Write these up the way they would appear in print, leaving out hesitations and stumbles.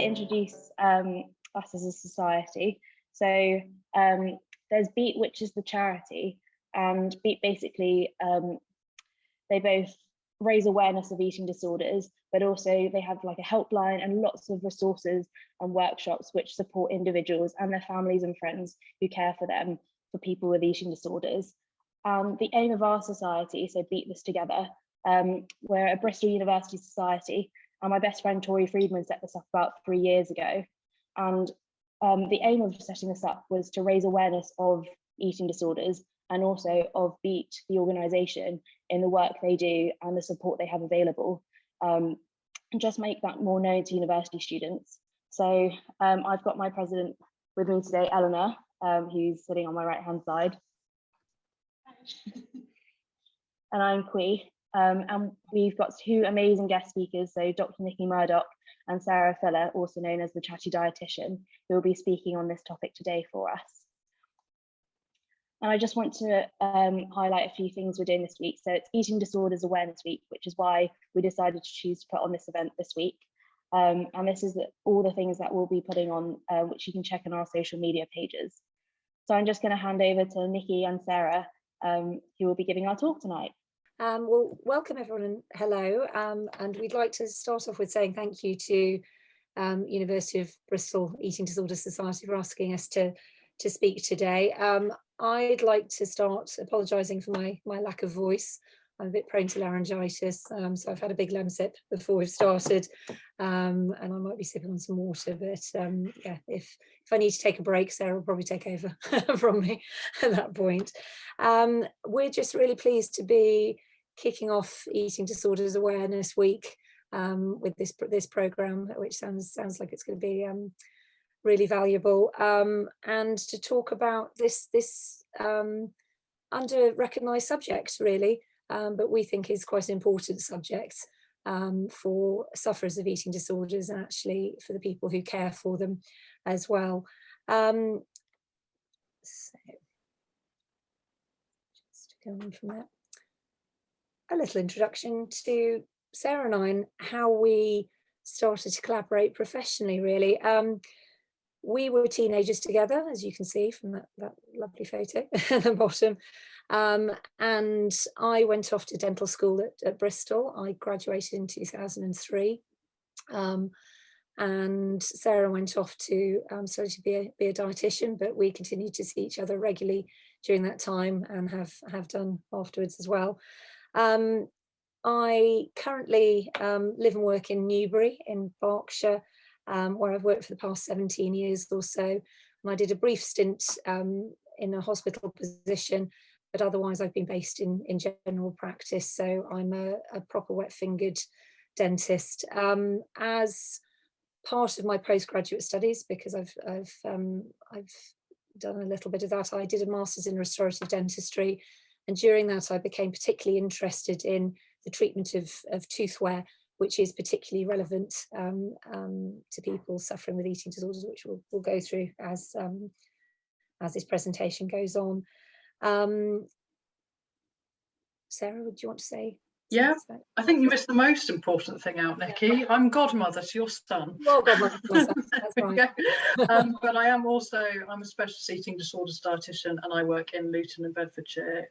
introduce us as a society. So there's BEAT, which is the charity, and BEAT basically, they both raise awareness of eating disorders, but also they have like a helpline and lots of resources and workshops which support individuals and their families and friends who care for them, for people with eating disorders. The aim of our society, so Beat This Together, we're a Bristol University society, and my best friend Tori Friedman set this up about 3 years ago. And the aim of setting this up was to raise awareness of eating disorders and also of BEAT, the organisation, in the work they do and the support they have available, and just make that more known to university students. So I've got my president with me today, Eleanor, who's sitting on my right-hand side. And I'm Qui, and we've got 2 amazing guest speakers, so Dr. Nicola Murdoch and Sarah Filler, also known as the Chatty Dietician, who will be speaking on this topic today for us. And I just want to highlight a few things we're doing this week. So it's Eating Disorders Awareness Week, which is why we decided to choose to put on this event this week. And this is all the things that we'll be putting on, which you can check on our social media pages. So I'm just going to hand over to Nikki and Sarah, who will be giving our talk tonight. Well, welcome everyone and hello. And we'd like to start off with saying thank you to University of Bristol Eating Disorders Society for asking us to speak today. I'd like to start apologising for my lack of voice. I'm a bit prone to laryngitis, so I've had a big lemsip before we've started, and I might be sipping on some water, but yeah, if I need to take a break, Sarah will probably take over from me at that point. We're just really pleased to be kicking off Eating Disorders Awareness Week with this programme, which sounds like it's going to be really valuable, and to talk about this under-recognised subject, really, but we think is quite an important subject for sufferers of eating disorders and actually for the people who care for them as well. So just go on from there. A little introduction to Sarah and I and how we started to collaborate professionally, really. We were teenagers together, as you can see from that lovely photo at the bottom. And I went off to dental school at Bristol. I graduated in 2003. And Sarah went off to study to be a dietitian, but we continued to see each other regularly during that time and have done afterwards as well. I currently live and work in Newbury in Berkshire, where I've worked for the past 17 years or so. And I did a brief stint in a hospital position, but otherwise I've been based in general practice. So I'm a proper wet-fingered dentist. As part of my postgraduate studies, because I've done a little bit of that, I did a master's in restorative dentistry. And during that, I became particularly interested in the treatment of tooth wear, which is particularly relevant to people suffering with eating disorders, which we'll go through as this presentation goes on. Sarah, would you want to say? Yeah, I think you missed the most important thing out, Nikki. I'm godmother to your son. Well, godmother to my son, that's right. But I'm a specialist eating disorders dietitian, and I work in Luton and Bedfordshire,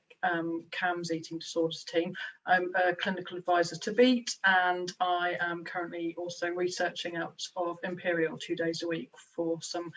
CAM's eating disorders team. I'm a clinical advisor to BEAT, and I am currently also researching out of Imperial 2 days a week for some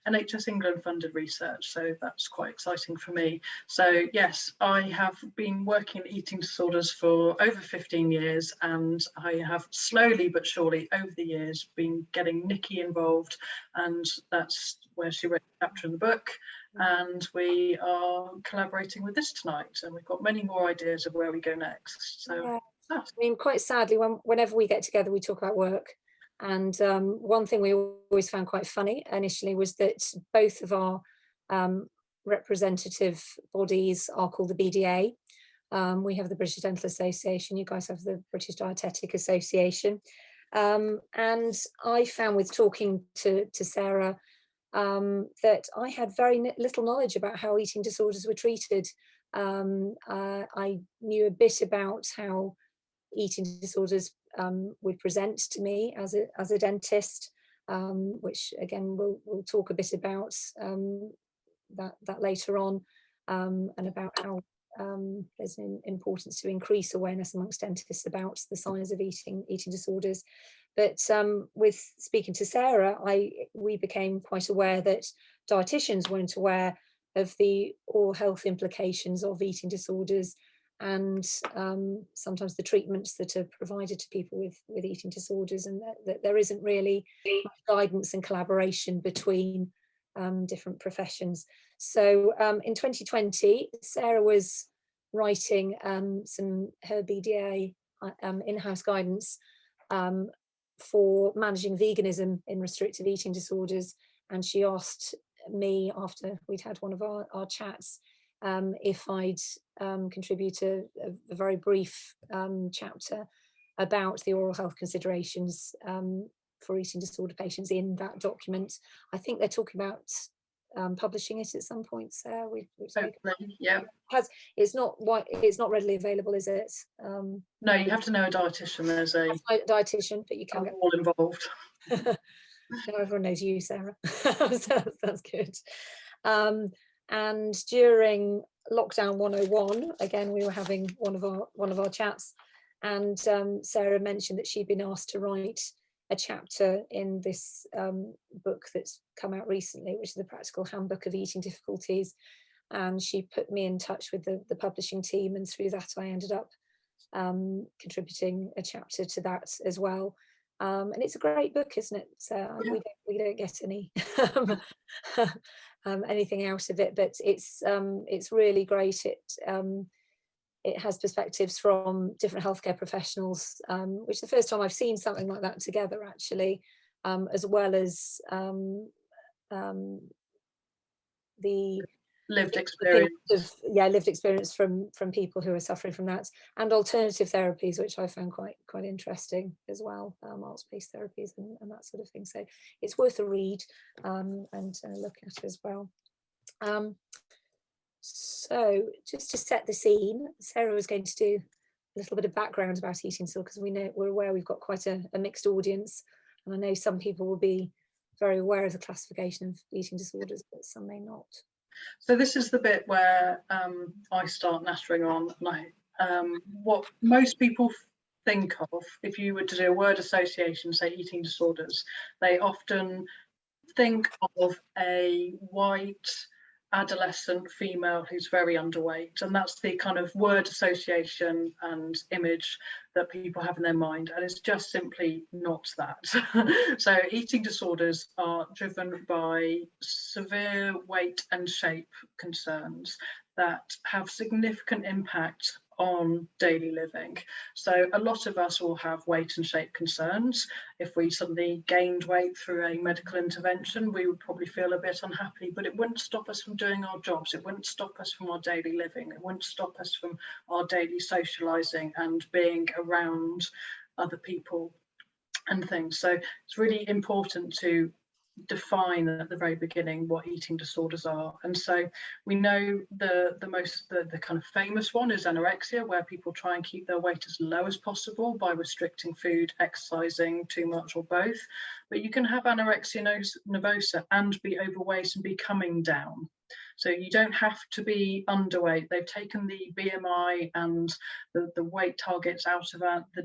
NHS England funded research, so that's quite exciting for me. So yes, I have been working in eating disorders for over 15 years, and I have slowly but surely over the years been getting Nikki involved, and that's where she wrote a chapter in the book, and we are collaborating with this tonight, and we've got many more ideas of where we go next. So yeah. I mean, quite sadly, whenever we get together, we talk about work. And one thing we always found quite funny initially was that both of our representative bodies are called the BDA. We have the British Dental Association, you guys have the British Dietetic Association. And I found with talking to Sarah that I had very little knowledge about how eating disorders were treated. I knew a bit about how eating disorders would present to me as a dentist, which again we'll talk a bit about that later on, and about how there's an importance to increase awareness amongst dentists about the signs of eating disorders. But with speaking to Sarah, we became quite aware that dietitians weren't aware of the oral health implications of eating disorders, and sometimes the treatments that are provided to people with eating disorders, and that there isn't really guidance and collaboration between different professions. So in 2020, Sarah was writing her BDA in-house guidance for managing veganism in restrictive eating disorders, and she asked me, after we'd had one of our chats, if I'd contribute a very brief chapter about the oral health considerations for eating disorder patients in that document. I think they're talking about publishing it at some point. Yeah. It's not readily available, is it? No, you have to know a dietitian. There's a dietitian, but you can get all involved. No, everyone knows you, Sarah. So that's good. And during lockdown 101, again, we were having one of our chats, and Sarah mentioned that she'd been asked to write a chapter in this book that's come out recently, which is the Practical Handbook of Eating Difficulties, and she put me in touch with the publishing team, and through that I ended up contributing a chapter to that as well. And it's a great book, isn't it? So we don't get any anything out of it, but it's really great. It has perspectives from different healthcare professionals, which is the first time I've seen something like that together, actually, as well as the lived experience. Lived experience from people who are suffering from that, and alternative therapies, which I found quite interesting as well, arts-based therapies and that sort of thing. So it's worth a read and look at as well. So just to set the scene, Sarah was going to do a little bit of background about eating disorder, because we're aware we've got quite a mixed audience, and I know some people will be very aware of the classification of eating disorders, but some may not. So this is the bit where I start nattering on. What most people think of, if you were to do a word association, say eating disorders, they often think of a white adolescent female who's very underweight, and that's the kind of word association and image that people have in their mind, and it's just simply not that. So eating disorders are driven by severe weight and shape concerns that have significant impact on daily living. So a lot of us will have weight and shape concerns. If we suddenly gained weight through a medical intervention, we would probably feel a bit unhappy, but it wouldn't stop us from doing our jobs. It wouldn't stop us from our daily living. It wouldn't stop us from our daily socializing and being around other people and things. So it's really important to define at the very beginning what eating disorders are. And so we know the kind of famous one is anorexia, where people try and keep their weight as low as possible by restricting food, exercising too much, or both. But you can have anorexia nervosa and be overweight and be coming down. So you don't have to be underweight. They've taken the BMI and the weight targets out of the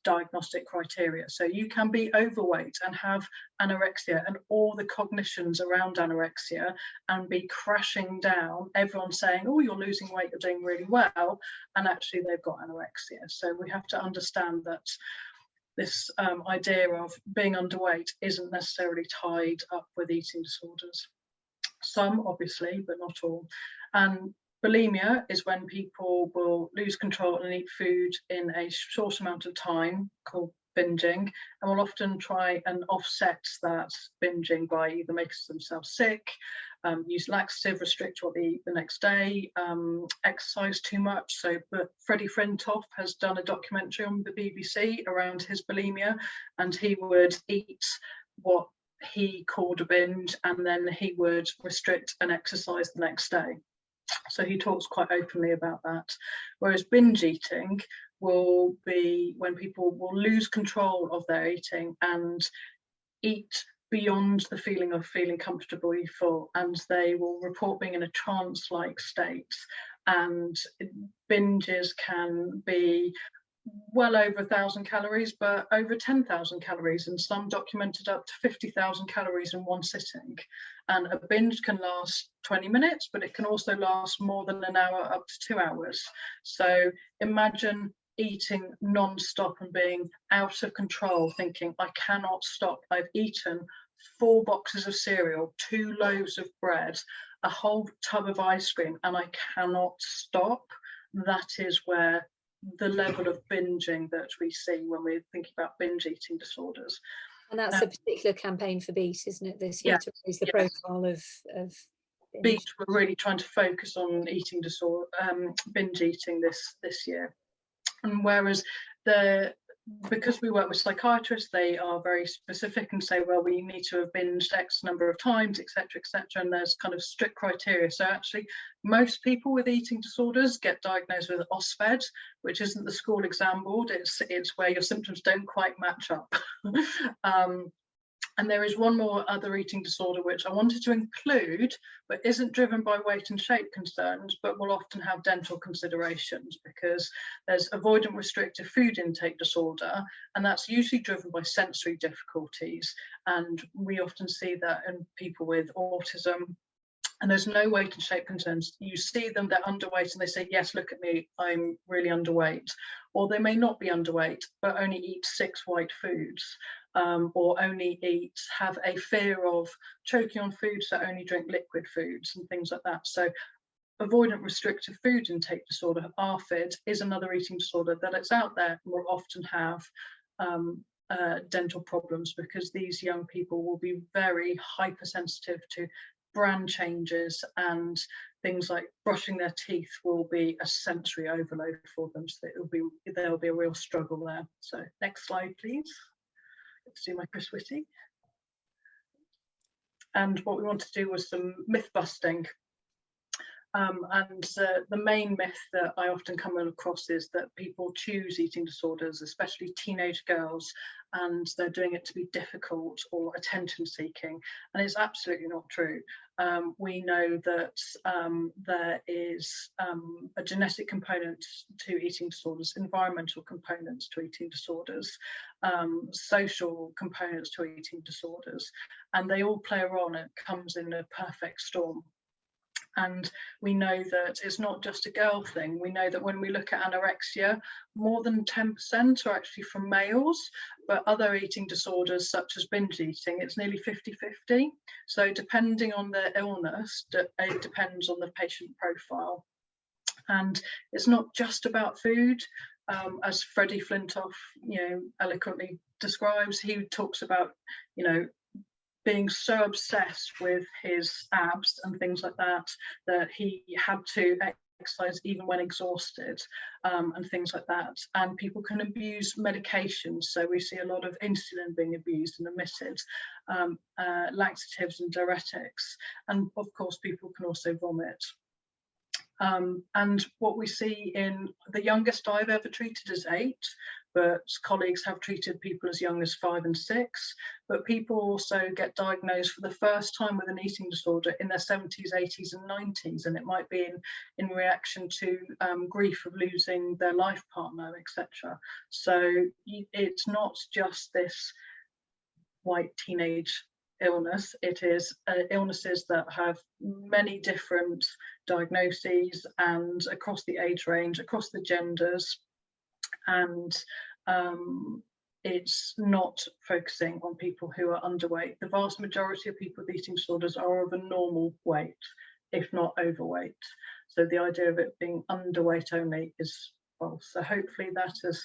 diagnostic criteria. So you can be overweight and have anorexia and all the cognitions around anorexia and be crashing down. Everyone's saying, oh, you're losing weight, you're doing really well. And actually they've got anorexia. So we have to understand that this idea of being underweight isn't necessarily tied up with eating disorders. Some, obviously, but not all. And bulimia is when people will lose control and eat food in a short amount of time, called binging, and will often try and offset that binging by either making themselves sick, use laxative, restrict what they eat the next day, exercise too much. So, but Freddie Frintoff has done a documentary on the BBC around his bulimia, and he would eat what he called a binge, and then he would restrict and exercise the next day. So he talks quite openly about that. Whereas binge eating will be when people will lose control of their eating and eat beyond the feeling of feeling comfortably full, and they will report being in a trance-like state. And binges can be well over 1,000 calories, but over 10,000 calories, and some documented up to 50,000 calories in one sitting. And a binge can last 20 minutes, but it can also last more than an hour, up to 2 hours. So imagine eating non-stop and being out of control, thinking, I cannot stop. I've eaten 4 boxes of cereal, 2 loaves of bread, a whole tub of ice cream, and I cannot stop. That is where the level of binging that we see when we're thinking about binge eating disorders. And that's a particular campaign for BEAT, isn't it, this year, to raise the profile of binge? BEAT, we're really trying to focus on eating disorder, binge eating this year. And whereas because we work with psychiatrists, they are very specific and say, well, we need to have binged X number of times, etc., etc., and there's kind of strict criteria. So actually, most people with eating disorders get diagnosed with OSFED, which isn't the school exam board. It's where your symptoms don't quite match up. And there is one more other eating disorder which I wanted to include, but isn't driven by weight and shape concerns, but will often have dental considerations, because there's avoidant restrictive food intake disorder, and that's usually driven by sensory difficulties. And we often see that in people with autism. And there's no weight and shape concerns. You see them, they're underweight, and they say, yes, look at me, I'm really underweight. Or they may not be underweight, but only eat 6 white foods, or only have a fear of choking on food, so only drink liquid foods and things like that. So avoidant restrictive food intake disorder, ARFID, is another eating disorder that it's out there and will often have dental problems, because these young people will be very hypersensitive to brand changes, and things like brushing their teeth will be a sensory overload for them. So there'll be a real struggle there. So next slide, please. Let's do my Chris Whitty. And what we want to do was some myth busting. The main myth that I often come across is that people choose eating disorders, especially teenage girls, and they're doing it to be difficult or attention seeking, and it's absolutely not true. We know that there is a genetic component to eating disorders, environmental components to eating disorders, social components to eating disorders, and they all play a role, and it comes in a perfect storm. And we know that it's not just a girl thing. We know that when we look at anorexia, more than 10% are actually from males, but other eating disorders such as binge eating, it's nearly 50-50. So depending on their illness, it depends on the patient profile. And it's not just about food. As Freddie Flintoff, eloquently describes, he talks about, being so obsessed with his abs and things like that, that he had to exercise even when exhausted, and things like that. And people can abuse medications. So we see a lot of insulin being abused and omitted, laxatives and diuretics. And of course, people can also vomit. And what we see in the youngest I've ever treated is 8, but colleagues have treated people as young as 5 and 6. But people also get diagnosed for the first time with an eating disorder in their 70s, 80s and 90s, and it might be in reaction to grief of losing their life partner, etc. So it's not just this white teenage illness, it is illnesses that have many different diagnoses, and across the age range, across the genders, and it's not focusing on people who are underweight. The vast majority of people with eating disorders are of a normal weight, if not overweight. So the idea of it being underweight only is false. So hopefully that has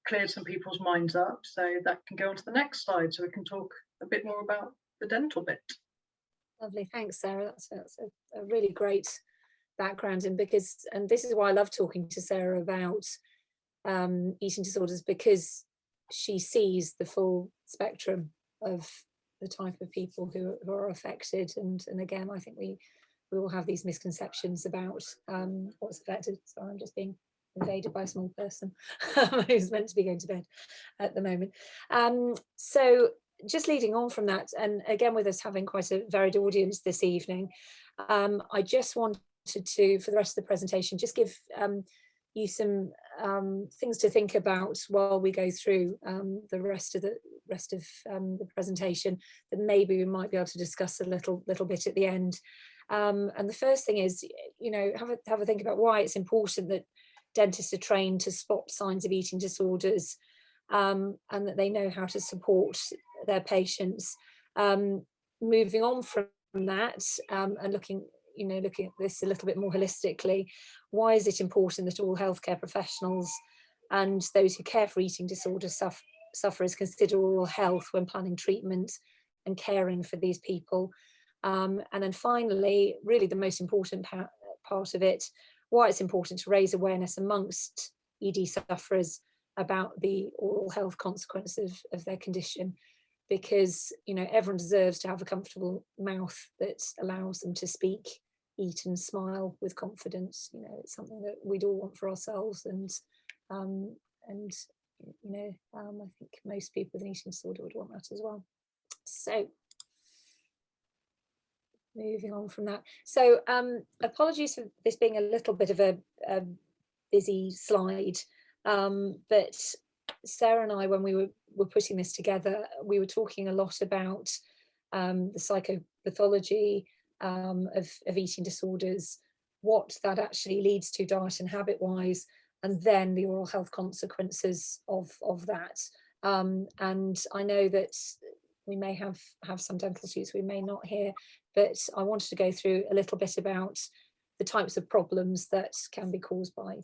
cleared some people's minds up. So that can go on to the next slide, so we can talk a bit more about the dental bit. Lovely, thanks, Sarah. That's a really great background, and this is why I love talking to Sarah about eating disorders, because she sees the full spectrum of the type of people who are affected, and again, I think we all have these misconceptions about what's affected. So I'm just being invaded by a small person who's meant to be going to bed at the moment. So just leading on from that, and again with us having quite a varied audience this evening, I just wanted to, for the rest of the presentation, just give you some things to think about while we go through the rest of the presentation, that maybe we might be able to discuss a little bit at the end. And the first thing is, you know, have a think about why it's important that dentists are trained to spot signs of eating disorders, and that they know how to support their patients. Moving on from that, and looking at this a little bit more holistically, why is it important that all healthcare professionals and those who care for eating disorder sufferers consider oral health when planning treatment and caring for these people? And then finally, really the most important part of it, why it's important to raise awareness amongst ED sufferers about the oral health consequences of their condition, because, you know, everyone deserves to have a comfortable mouth that allows them to speak, eat and smile with confidence. You know, it's something that we'd all want for ourselves, and you know, I think most people with an eating disorder would want that as well. So moving on from that, so apologies for this being a little bit of a busy slide, but Sarah and I, when we were putting this together, we were talking a lot about the psychopathology of eating disorders, what that actually leads to diet and habit wise, and then the oral health consequences of that. And I know that we may have some dental students we may not hear, but I wanted to go through a little bit about the types of problems that can be caused by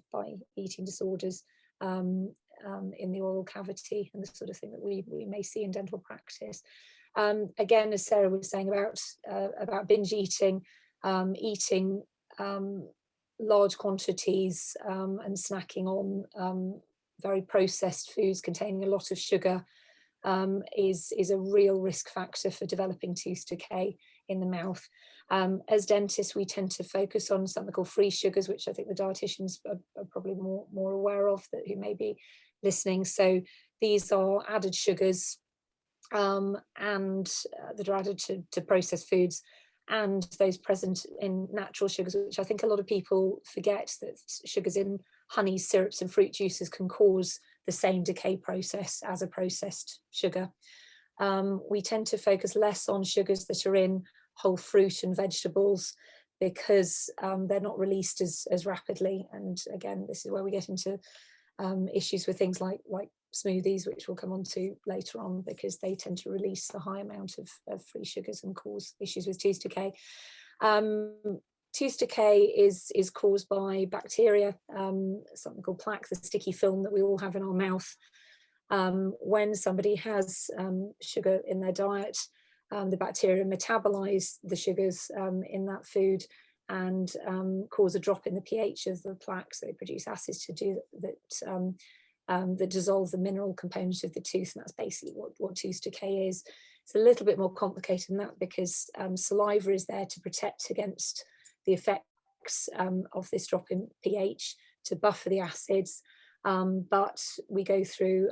eating disorders in the oral cavity, and the sort of thing that we may see in dental practice. Again, as Sarah was saying about binge eating, eating large quantities and snacking on very processed foods containing a lot of sugar is a real risk factor for developing tooth decay in the mouth. As dentists, we tend to focus on something called free sugars, which I think the dietitians are probably more aware of, that who may be listening. So these are added sugars and that are added to processed foods, and those present in natural sugars, which I think a lot of people forget, that sugars in honey, syrups and fruit juices can cause the same decay process as a processed sugar. We tend to focus less on sugars that are in whole fruit and vegetables, because they're not released as rapidly. And again, this is where we get into issues with things like smoothies, which we'll come on to later on, because they tend to release a high amount of free sugars and cause issues with tooth decay. Tooth decay is caused by bacteria, something called plaque, the sticky film that we all have in our mouth. When somebody has sugar in their diet, the bacteria metabolize the sugars in that food and cause a drop in the pH of the plaque. So they produce acids to do that, that dissolve the mineral component of the tooth, and that's basically what tooth decay is. It's a little bit more complicated than that, because saliva is there to protect against the effects of this drop in pH, to buffer the acids, but we go through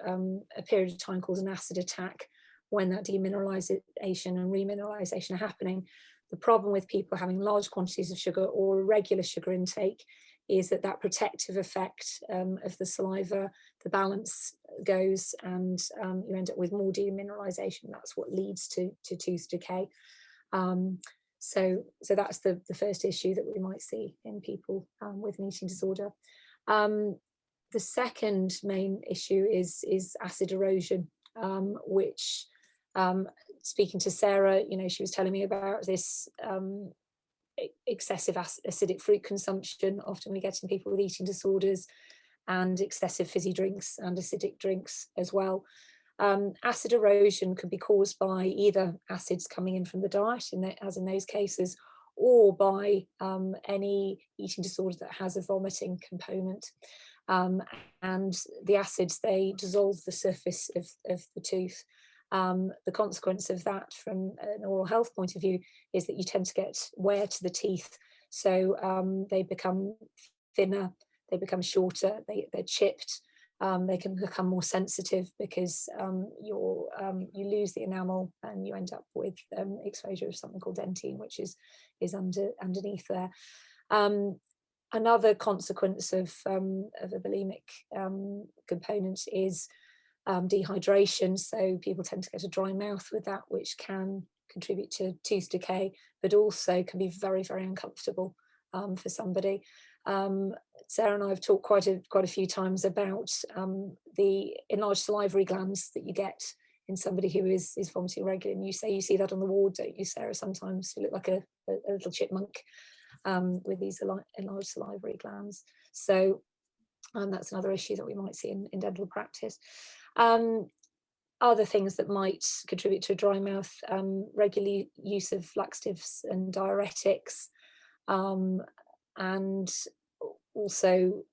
a period of time called an acid attack when that demineralization and remineralization are happening. The problem with people having large quantities of sugar or irregular sugar intake is that protective effect of the saliva, the balance goes, and you end up with more demineralization. That's what leads to tooth decay. So that's the first issue that we might see in people with an eating disorder. The second main issue is acid erosion, which, speaking to Sarah, you know, she was telling me about this excessive acidic fruit consumption. Often we get in people with eating disorders, and excessive fizzy drinks and acidic drinks as well. Acid erosion could be caused by either acids coming in from the diet, as in those cases, or by any eating disorder that has a vomiting component. And the acids, they dissolve the surface of the tooth. The consequence of that from an oral health point of view is that you tend to get wear to the teeth. So they become thinner, they become shorter, they're chipped. they can become more sensitive because you lose the enamel and you end up with exposure of something called dentine, which is underneath there. Another consequence of a bulimic component is dehydration. So people tend to get a dry mouth with that, which can contribute to tooth decay, but also can be very, very uncomfortable for somebody. Sarah and I have talked quite a few times about the enlarged salivary glands that you get in somebody who is vomiting regularly. And you say you see that on the ward, don't you, Sarah? Sometimes you look like a little chipmunk with these enlarged salivary glands. So that's another issue that we might see in dental practice. Other things that might contribute to a dry mouth, regular use of laxatives and diuretics, and also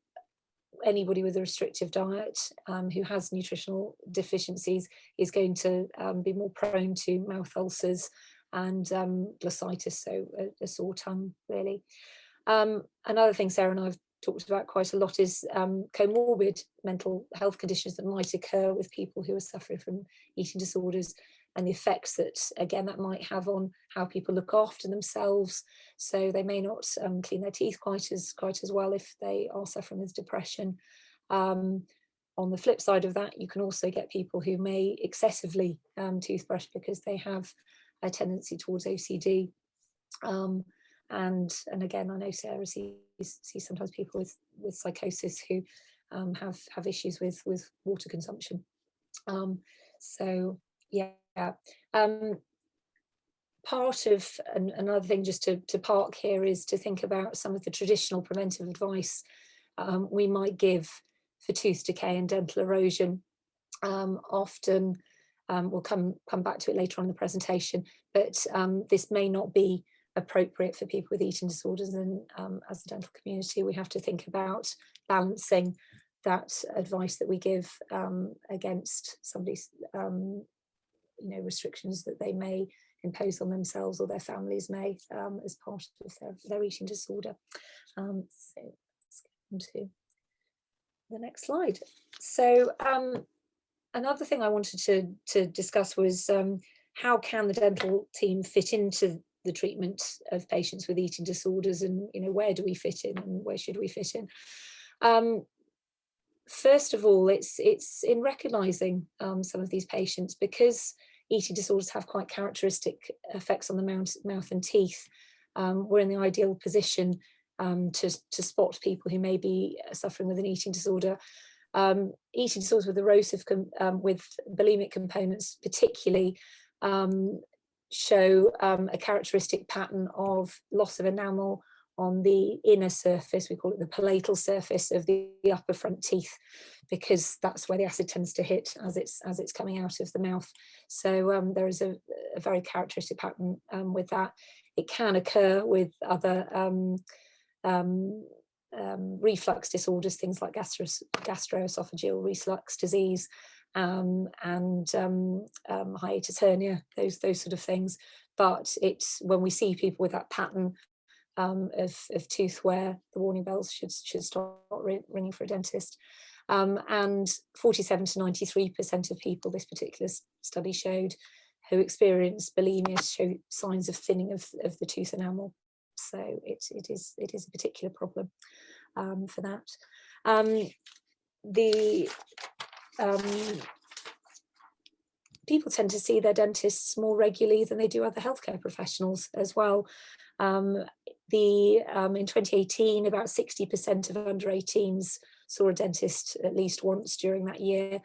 anybody with a restrictive diet who has nutritional deficiencies is going to be more prone to mouth ulcers and glossitis, so a sore tongue, really. Another thing Sarah and I have talked about quite a lot is comorbid mental health conditions that might occur with people who are suffering from eating disorders, and the effects that, again, that might have on how people look after themselves. So they may not clean their teeth quite as well if they are suffering with depression. On the flip side of that, you can also get people who may excessively toothbrush because they have a tendency towards OCD. And again, I know Sarah sees sometimes people with psychosis who have issues with water consumption. So yeah, part of another thing just to park here is to think about some of the traditional preventive advice we might give for tooth decay and dental erosion. Often we'll come back to it later on in the presentation, but this may not be appropriate for people with eating disorders, and as a dental community we have to think about balancing that advice that we give against somebody's restrictions that they may impose on themselves or their families may as part of their eating disorder. So let's get on to the next slide. So another thing I wanted to discuss was how can the dental team fit into the treatment of patients with eating disorders, and where do we fit in and where should we fit in? First of all, it's in recognising some of these patients, because eating disorders have quite characteristic effects on the mouth and teeth. We're in the ideal position to spot people who may be suffering with an eating disorder. Eating disorders with erosive, with bulimic components particularly, show a characteristic pattern of loss of enamel on the inner surface. We call it the palatal surface of the upper front teeth, because that's where the acid tends to hit as it's coming out of the mouth. So there is a very characteristic pattern with that. It can occur with other reflux disorders, things like gastroesophageal reflux disease, and hiatus hernia, those sort of things. But it's when we see people with that pattern of tooth wear, the warning bells should start ringing for a dentist. And 47 to 93% of people, this particular study showed, who experience bulimia show signs of thinning of the tooth enamel. So it is a particular problem for that. People tend to see their dentists more regularly than they do other healthcare professionals as well. In 2018, about 60% of under 18s saw a dentist at least once during that year.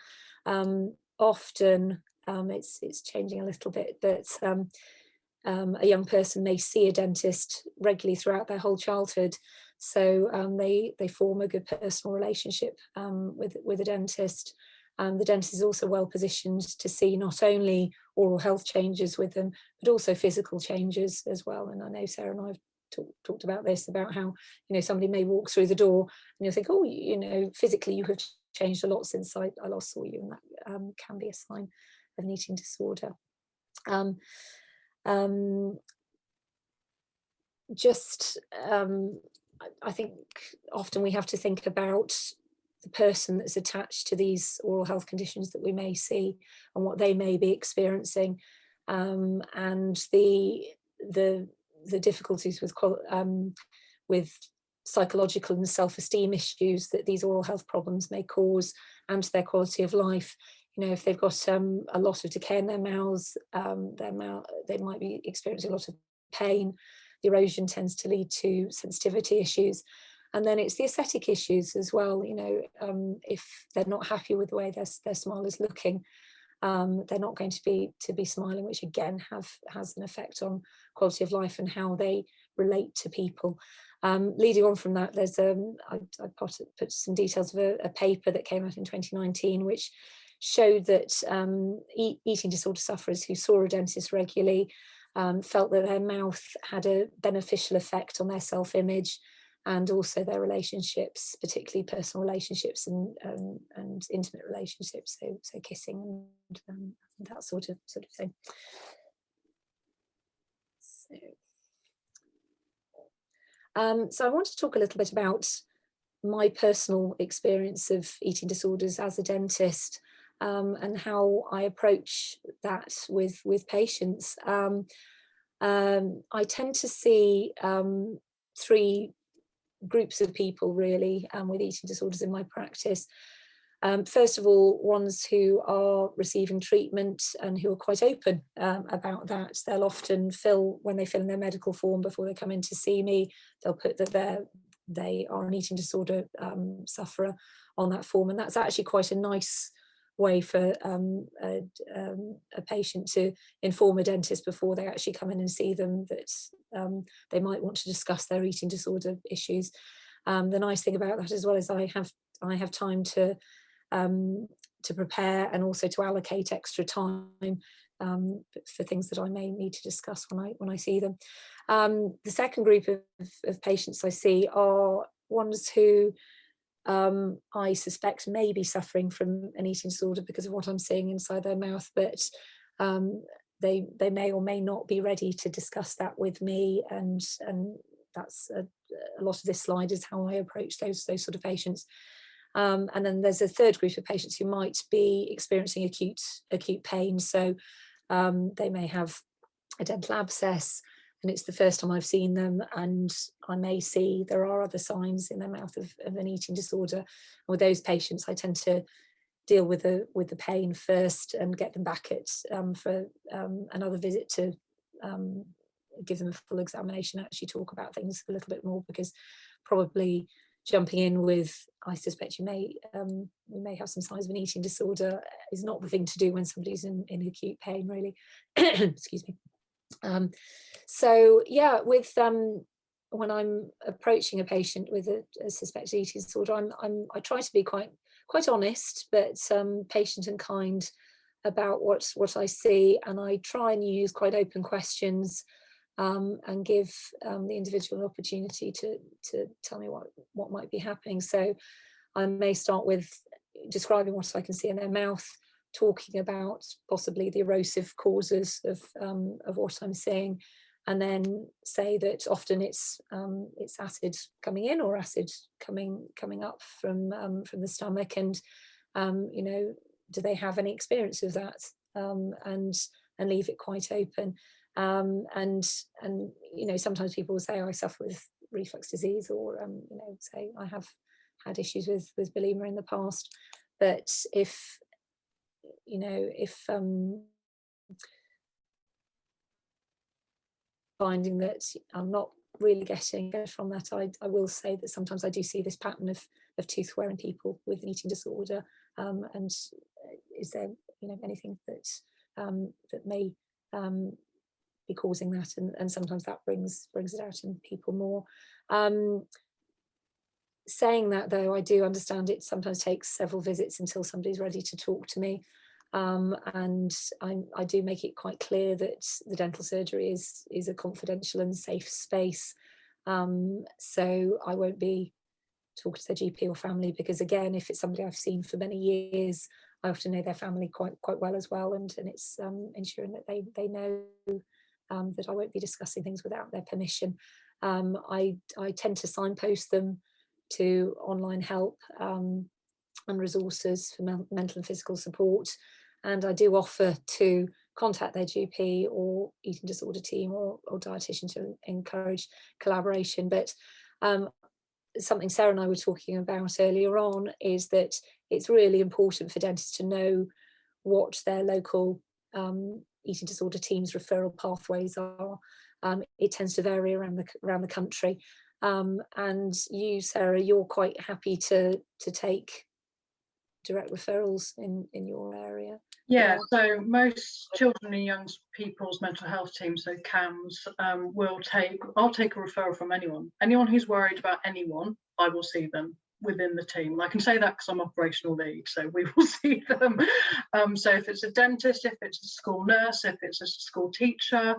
Often it's changing a little bit, but a young person may see a dentist regularly throughout their whole childhood. So they form a good personal relationship with a dentist. The dentist is also well positioned to see not only oral health changes with them, but also physical changes as well. And I know Sarah and I have talked about this, about how somebody may walk through the door and you'll think, oh, physically you have changed a lot since I last saw you, and that can be a sign of an eating disorder. I think often we have to think about the person that's attached to these oral health conditions that we may see and what they may be experiencing, and the difficulties with psychological and self-esteem issues that these oral health problems may cause, and to their quality of life. You know, if they've got a lot of decay in their mouths, they might be experiencing a lot of pain. The erosion tends to lead to sensitivity issues. And then it's the aesthetic issues as well. You know, if they're not happy with the way their smile is looking, they're not going to be smiling, which again has an effect on quality of life and how they relate to people. Leading on from that, there's I put some details of a paper that came out in 2019, which showed that eating disorder sufferers who saw a dentist regularly felt that their mouth had a beneficial effect on their self-image and also their relationships, particularly personal relationships and intimate relationships, so kissing and that sort of thing. So I want to talk a little bit about my personal experience of eating disorders as a dentist, and how I approach that with patients. I tend to see three groups of people really with eating disorders in my practice. First of all, ones who are receiving treatment and who are quite open about that. They'll often when they fill in their medical form before they come in to see me, they'll put that they are an eating disorder sufferer on that form, and that's actually quite a nice way for a patient to inform a dentist before they actually come in and see them that they might want to discuss their eating disorder issues. The nice thing about that as well is I have time to prepare and also to allocate extra time for things that I may need to discuss when I see them. The second group of patients I see are ones who I suspect may be suffering from an eating disorder because of what I'm seeing inside their mouth, but they may or may not be ready to discuss that with me, and that's a lot of this slide is how I approach those sort of patients. And then there's a third group of patients who might be experiencing acute pain, so they may have a dental abscess and it's the first time I've seen them, and I may see there are other signs in their mouth of an eating disorder. And with those patients, I tend to deal with the pain first and get them back for another visit to give them a full examination, actually talk about things a little bit more, because probably jumping in with, I suspect you may have some signs of an eating disorder, is not the thing to do when somebody's in acute pain, really. Excuse me. So yeah, with when I'm approaching a patient with a suspected eating disorder, I try to be quite honest, but patient and kind about what I see, and I try and use quite open questions and give the individual an opportunity to tell me what might be happening. So I may start with describing what I can see in their mouth, talking about possibly the erosive causes of what I'm seeing, and then say that often it's acid coming in or acid coming up from the stomach, and you know, do they have any experience of that, and leave it quite open. And you know, sometimes people will say, I suffer with reflux disease, or you know, say I have had issues with bulimia in the past. But if you know, if finding that I'm not really getting from that, I will say that sometimes I do see this pattern of tooth wear in people with an eating disorder, and is there, you know, anything that that may be causing that, and sometimes that brings it out in people more. Saying that, though, I do understand it sometimes takes several visits until somebody's ready to talk to me, and I do make it quite clear that the dental surgery is a confidential and safe space, so I won't be talking to their GP or family, because again, if it's somebody I've seen for many years, I often know their family quite well as well, and it's ensuring that they know that I won't be discussing things without their permission. I tend to signpost them to online help and resources for mental and physical support. And I do offer to contact their GP or eating disorder team or dietitian to encourage collaboration. But something Sarah and I were talking about earlier on is that it's really important for dentists to know what their local eating disorder teams' referral pathways are. It tends to vary around the country. And you, Sarah, you're quite happy to take direct referrals in your area. Yeah, so most children and young people's mental health teams, so CAMS, I'll take a referral from anyone who's worried about anyone. I will see them within the team. I can say that because I'm operational lead, so we will see them. So if it's a dentist, if it's a school nurse, if it's a school teacher,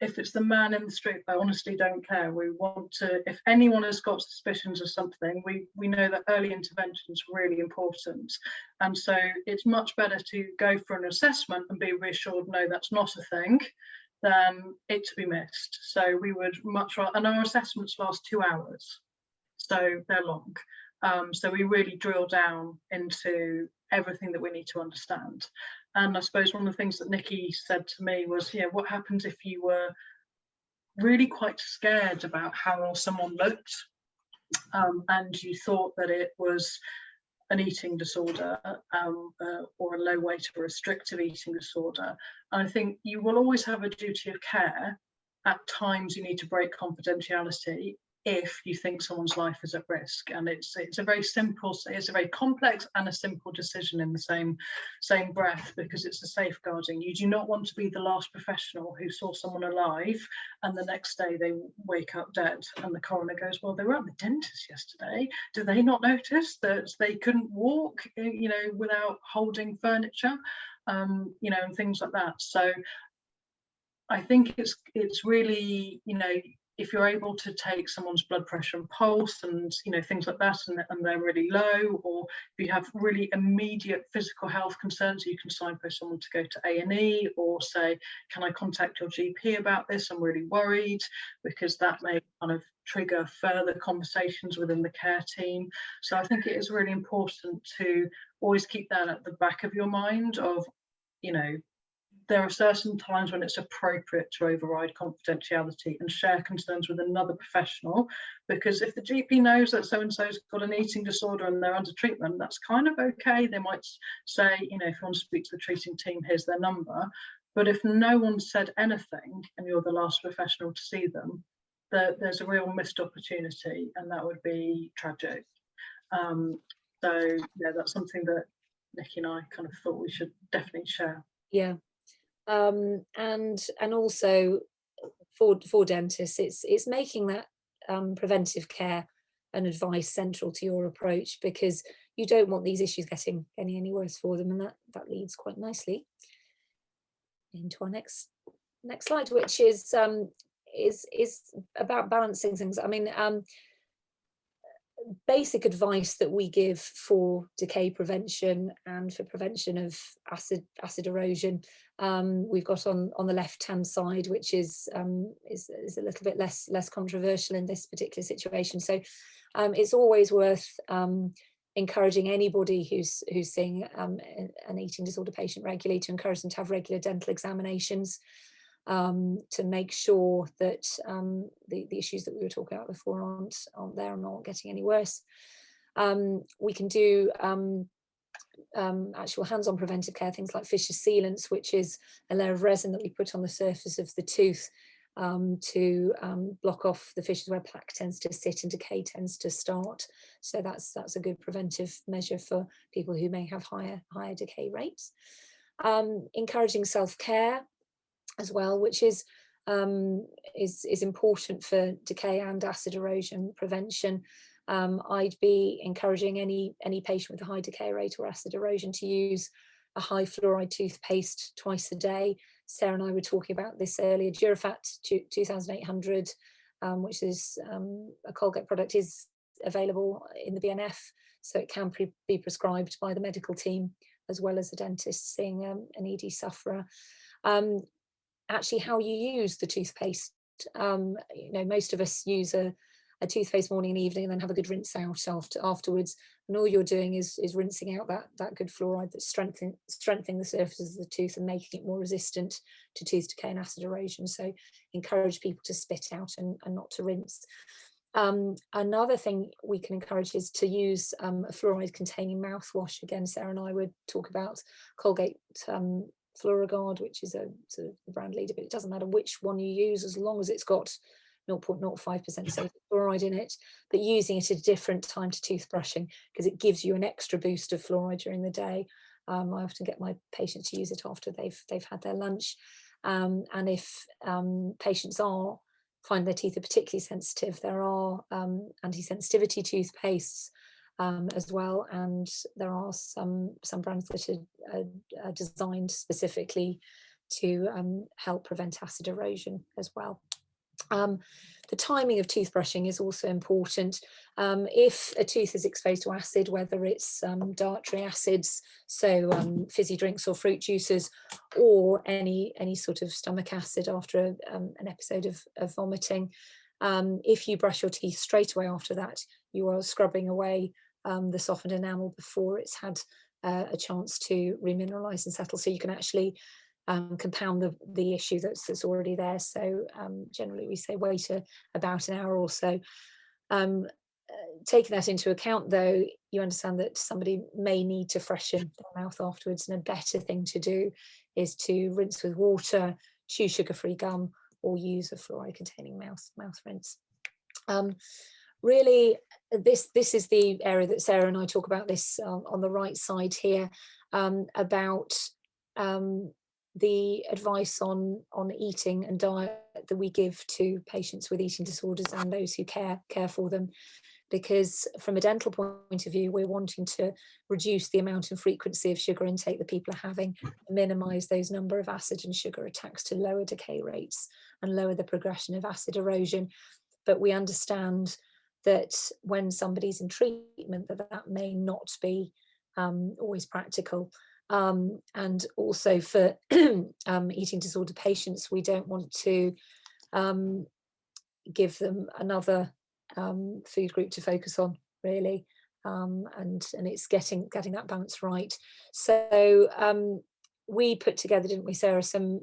if it's the man in the street, I honestly don't care. We want to, if anyone has got suspicions of something, we know that early intervention is really important. And so it's much better to go for an assessment and be reassured, no, that's not a thing, than it to be missed. So we would much rather, and our assessments last 2 hours, so they're long. So we really drill down into everything that we need to understand. And I suppose one of the things that Nikki said to me was, yeah, what happens if you were really quite scared about how someone looked, and you thought that it was an eating disorder, or a low weight or restrictive eating disorder. And I think you will always have a duty of care. At times you need to break confidentiality if you think someone's life is at risk, and it's a very complex and a simple decision in the same breath, because it's a safeguarding. You do not want to be the last professional who saw someone alive and the next day they wake up dead, and the coroner goes, well, they were at the dentist yesterday, did they not notice that they couldn't walk, without holding furniture, and things like that. So I think it's really, if you're able to take someone's blood pressure and pulse and things like that, and they're really low, or if you have really immediate physical health concerns, you can signpost someone to go to A&E, or say, can I contact your GP about this? I'm really worried, because that may kind of trigger further conversations within the care team. So I think it is really important to always keep that at the back of your mind of, there are certain times when it's appropriate to override confidentiality and share concerns with another professional, because if the GP knows that so-and-so's got an eating disorder and they're under treatment, that's kind of okay. They might say, if you want to speak to the treating team, here's their number. But if no one said anything and you're the last professional to see them, there's a real missed opportunity, and that would be tragic. So yeah, that's something that Nikki and I kind of thought we should definitely share. Yeah. And also for dentists, it's making that preventive care and advice central to your approach, because you don't want these issues getting any worse for them. And that leads quite nicely into our next slide, which is about balancing things. I mean, basic advice that we give for decay prevention and for prevention of acid erosion, we've got on the left hand side, which is a little bit less controversial in this particular situation. So it's always worth encouraging anybody who's seeing an eating disorder patient regularly to encourage them to have regular dental examinations, to make sure that the issues that we were talking about before aren't there and not getting any worse. We can do actual hands-on preventive care, things like fissure sealants, which is a layer of resin that we put on the surface of the tooth to block off the fissures where plaque tends to sit and decay tends to start. So that's a good preventive measure for people who may have higher decay rates. Encouraging self-care as well, which is important for decay and acid erosion prevention. I'd be encouraging any patient with a high decay rate or acid erosion to use a high fluoride toothpaste twice a day. Sarah and I were talking about this earlier. Durafat 2800, which is a Colgate product, is available in the BNF, so it can be prescribed by the medical team as well as the dentist seeing an ED sufferer. Actually, how you use the toothpaste, most of us use a a toothpaste morning and evening, and then have a good rinse out afterwards. And all you're doing is rinsing out that good fluoride that's strengthening the surfaces of the tooth and making it more resistant to tooth decay and acid erosion. So encourage people to spit out and not to rinse. Another thing we can encourage is to use a fluoride containing mouthwash. Again, Sarah and I would talk about Colgate Fluorogard, which is a sort of brand leader, but it doesn't matter which one you use as long as it's got 0.05% safe fluoride in it, but using it at a different time to toothbrushing, because it gives you an extra boost of fluoride during the day. I often get my patients to use it after they've had their lunch, and if patients find their teeth are particularly sensitive, there are anti-sensitivity toothpastes as well, and there are some brands that are designed specifically to help prevent acid erosion as well. The timing of toothbrushing is also important. If a tooth is exposed to acid, whether it's dietary acids, so fizzy drinks or fruit juices, or any sort of stomach acid after an episode of vomiting, if you brush your teeth straight away after that, you are scrubbing away the softened enamel before it's had a chance to remineralize and settle. So you can actually compound the issue that's already there. So generally we say wait about an hour or so. Taking that into account, though, you understand that somebody may need to freshen their mouth afterwards, and a better thing to do is to rinse with water, chew sugar-free gum, or use a fluoride containing mouth rinse. Really, this is the area that Sarah and I talk about this on the right side here, about the advice on eating and diet that we give to patients with eating disorders and those who care for them. Because from a dental point of view, we're wanting to reduce the amount and frequency of sugar intake that people are having, minimize those number of acid and sugar attacks to lower decay rates and lower the progression of acid erosion. But we understand that when somebody's in treatment, that may not be always practical. And also for eating disorder patients, we don't want to give them another food group to focus on, really, and it's getting that balance right. So we put together, didn't we, Sarah, some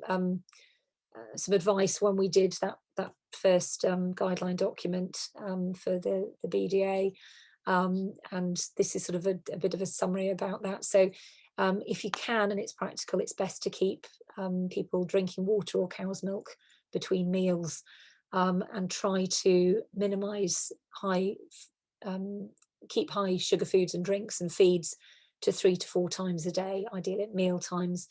advice when we did that first guideline document for the BDA, and this is sort of a bit of a summary about that. So if you can, and it's practical, it's best to keep people drinking water or cow's milk between meals, and try to minimize keep high sugar foods and drinks and feeds to 3 to 4 times a day, ideally at meal times.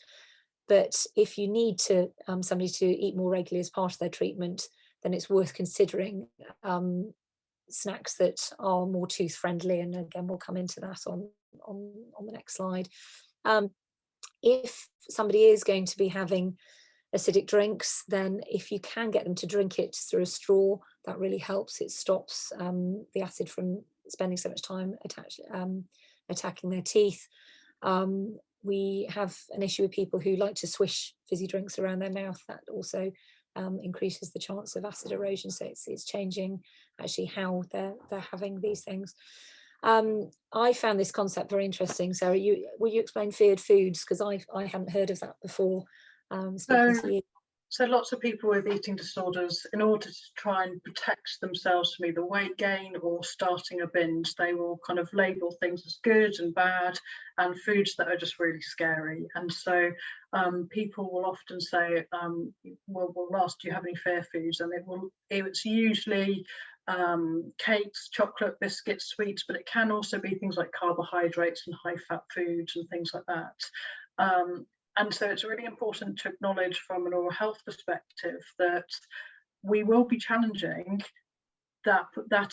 But if you need somebody to eat more regularly as part of their treatment, then it's worth considering snacks that are more tooth friendly, and again we'll come into that on the next slide. If somebody is going to be having acidic drinks, then if you can get them to drink it through a straw, that really helps. It stops the acid from spending so much time attacking their teeth. We have an issue with people who like to swish fizzy drinks around their mouth. That also increases the chance of acid erosion. So it's changing actually how they're having these things. I found this concept very interesting. Sarah, will you explain feared foods? Because I hadn't heard of that before. Speaking to you. So lots of people with eating disorders, in order to try and protect themselves from either weight gain or starting a binge, they will kind of label things as good and bad, and foods that are just really scary. And so people will often say, we'll ask, do you have any fear foods? And it's usually cakes, chocolate, biscuits, sweets, but it can also be things like carbohydrates and high fat foods and things like that. And so it's really important to acknowledge from an oral health perspective that we will be challenging that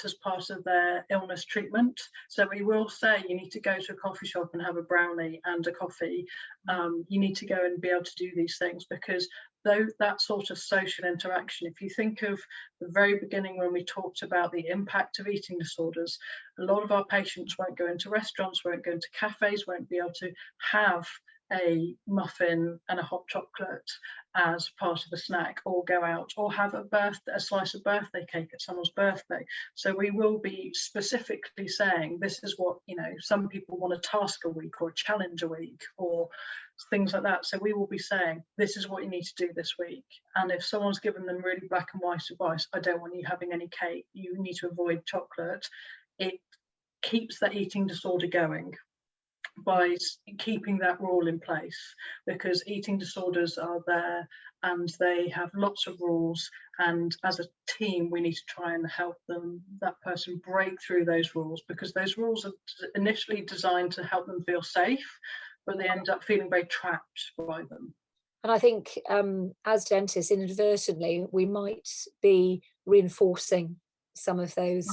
as part of their illness treatment. So we will say you need to go to a coffee shop and have a brownie and a coffee. You need to go and be able to do these things, because that sort of social interaction, if you think of the very beginning when we talked about the impact of eating disorders, a lot of our patients won't go into restaurants, won't go into cafes, won't be able to have a muffin and a hot chocolate as part of a snack, or go out or have a slice of birthday cake at someone's birthday. So we will be specifically saying, this is what, you know, some people want a task a week or a challenge a week or things like that. So we will be saying, this is what you need to do this week. And if someone's given them really black and white advice, I don't want you having any cake, you need to avoid chocolate, it keeps that eating disorder going by keeping that rule in place, because eating disorders are there and they have lots of rules, and as a team we need to try and help that person break through those rules, because those rules are initially designed to help them feel safe, but they end up feeling very trapped by them. And I think as dentists, inadvertently we might be reinforcing some of those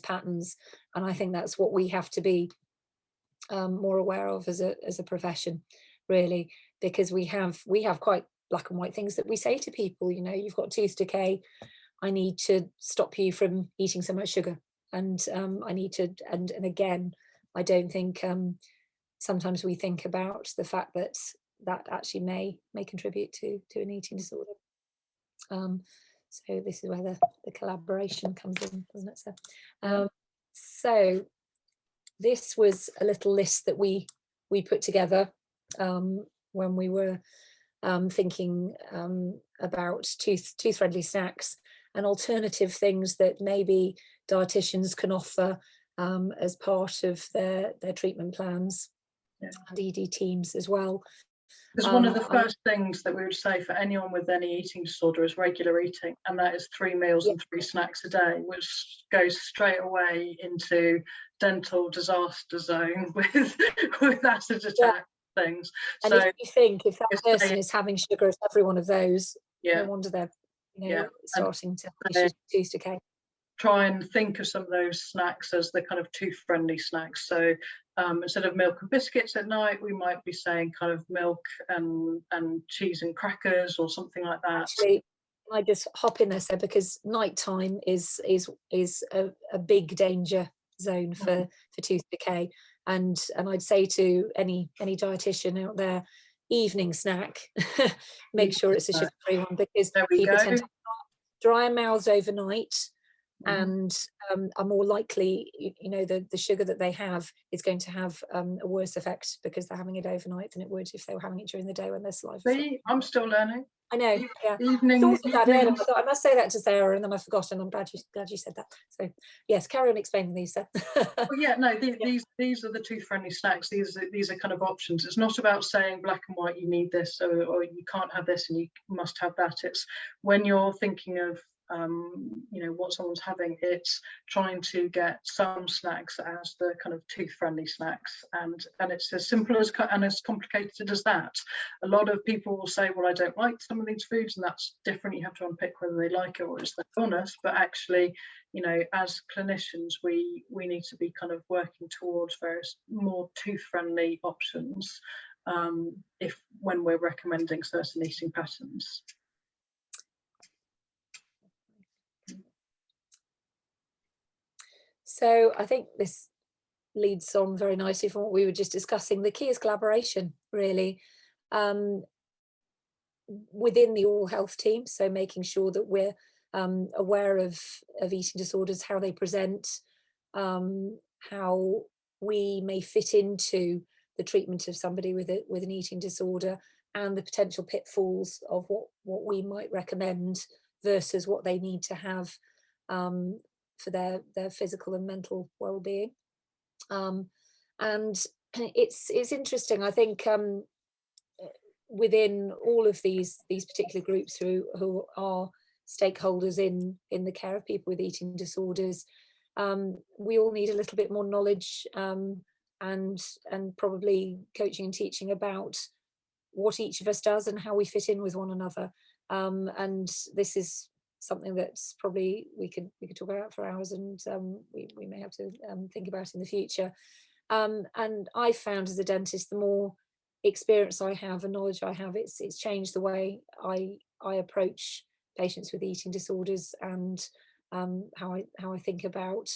patterns, and I think that's what we have to be more aware of as a profession, really, because we have quite black and white things that we say to people. You know, you've got tooth decay, I need to stop you from eating so much sugar, and I need to, and again, I don't think sometimes we think about the fact that that actually may contribute to an eating disorder. So this is where the collaboration comes in, doesn't it? So this was a little list that we put together when we were thinking about tooth-friendly snacks and alternative things that maybe dietitians can offer as part of their treatment plans, and ED teams as well. Because one of the first things that we would say for anyone with any eating disorder is regular eating, and that is 3 meals and 3 snacks a day, which goes straight away into dental disaster zone with acid attack things. And so if you think, if that person is having sugar at every one of those, no wonder they're starting to have issues with tooth decay. Try and think of some of those snacks as the kind of tooth-friendly snacks. So instead of milk and biscuits at night, we might be saying kind of milk and cheese and crackers or something like that. Actually, I just hop in there, so because nighttime is a big danger zone for tooth decay, and I'd say to any dietitian out there, evening snack, make sure it's a sugar-free one, because people tend to have dry mouths overnight. And are more likely, you know, the sugar that they have is going to have a worse effect because they're having it overnight than it would if they were having it during the day when their saliva. See, I'm still learning. I know. Yeah. Evening. I thought I must say that to Sarah, and then I've forgotten. I'm glad you said that. So yes, carry on explaining these. Well, these are the tooth-friendly snacks. These are kind of options. It's not about saying black and white, you need this or you can't have this and you must have that. It's when you're thinking of you know, what someone's having, it's trying to get some snacks as the kind of tooth-friendly snacks, and it's as simple as and as complicated as that. A lot of people will say, well, I don't like some of these foods, and that's different. You have to unpick whether they like it or it's their illness. But actually, you know, as clinicians, we need to be kind of working towards various more tooth-friendly options when we're recommending certain eating patterns. So I think this leads on very nicely from what we were just discussing. The key is collaboration, really, within the oral health team. So making sure that we're aware of eating disorders, how they present, how we may fit into the treatment of somebody with an eating disorder, and the potential pitfalls of what we might recommend versus what they need to have for their physical and mental well-being. And it's interesting, I think, within all of these particular groups who are stakeholders in the care of people with eating disorders, we all need a little bit more knowledge and probably coaching and teaching about what each of us does and how we fit in with one another. And this is something that's probably we could talk about for hours, and we may have to think about in the future. And I found as a dentist, the more experience I have and knowledge I have, it's changed the way I approach patients with eating disorders, and how I think about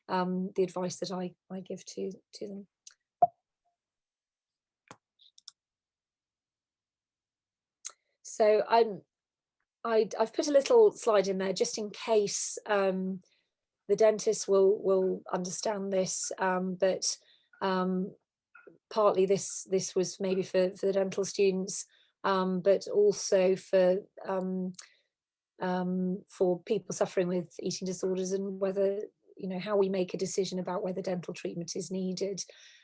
the advice that I give to them. So I've put a little slide in there just in case the dentists will understand this, but partly this was maybe for the dental students, but also for people suffering with eating disorders, and whether, you know, how we make a decision about whether dental treatment is needed.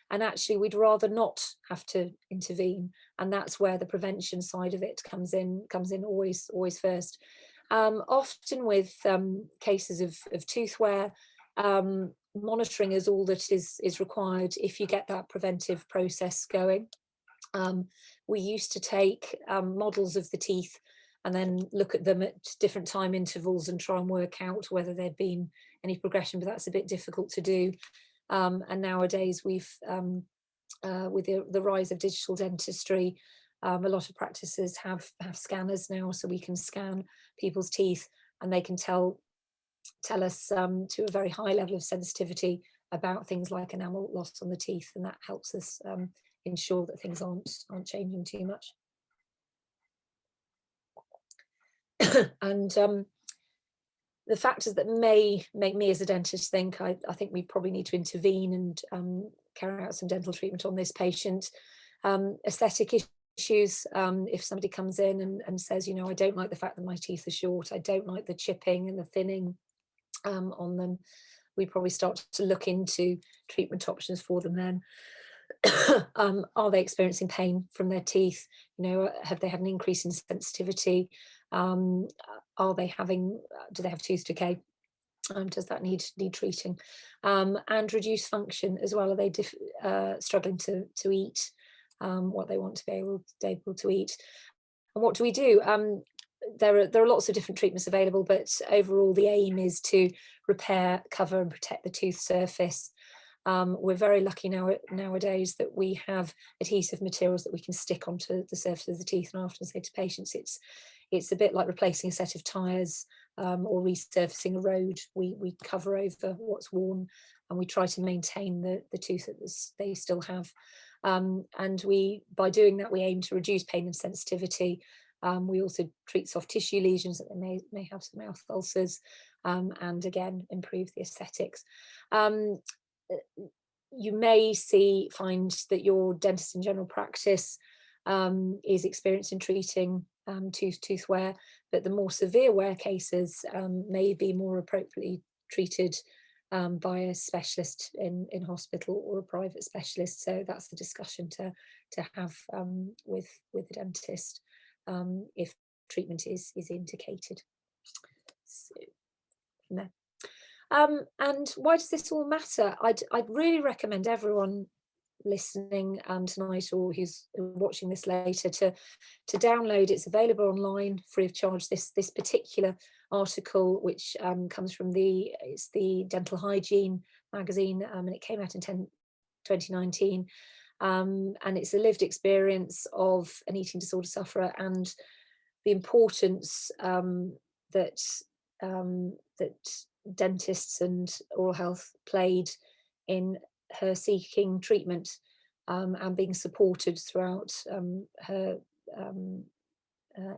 And actually we'd rather not have to intervene, and that's where the prevention side of it comes in always first. Often with cases of tooth wear, monitoring is all that is required if you get that preventive process going. We used to take models of the teeth and then look at them at different time intervals and try and work out whether there'd been any progression, but that's a bit difficult to do. And nowadays we've, with the rise of digital dentistry, a lot of practices have scanners now, so we can scan people's teeth and they can tell us to a very high level of sensitivity about things like enamel loss on the teeth, and that helps us ensure that things aren't changing too much. And the factors that may make me as a dentist think I think we probably need to intervene and carry out some dental treatment on this patient. Aesthetic issues, if somebody comes in and says, you know, I don't like the fact that my teeth are short, I don't like the chipping and the thinning on them, we probably start to look into treatment options for them then. Are they experiencing pain from their teeth? You know, have they had an increase in sensitivity? Are they having, do they have tooth decay? Does that need treating? And reduced function as well. Are they struggling to eat what they want to be able to eat? And what do we do? There are lots of different treatments available, but overall the aim is to repair, cover and protect the tooth surface. We're very lucky nowadays that we have adhesive materials that we can stick onto the surface of the teeth, and I often say to patients it's a bit like replacing a set of tyres or resurfacing a road. We cover over what's worn and we try to maintain the tooth that they still have. And by doing that, we aim to reduce pain and sensitivity. We also treat soft tissue lesions that they may have some mouth ulcers, and again improve the aesthetics. You may find that your dentist in general practice is experienced in treating tooth wear, but the more severe wear cases may be more appropriately treated by a specialist in hospital or a private specialist. So that's the discussion to have with the dentist if treatment is indicated. So, no. And why does this all matter? I'd really recommend everyone listening tonight, or who's watching this later, to download. It's available online free of charge, this particular article, which comes from the Dental Hygiene magazine, and it came out in 2019, and it's a lived experience of an eating disorder sufferer and the importance that dentists and oral health played in her seeking treatment and being supported throughout her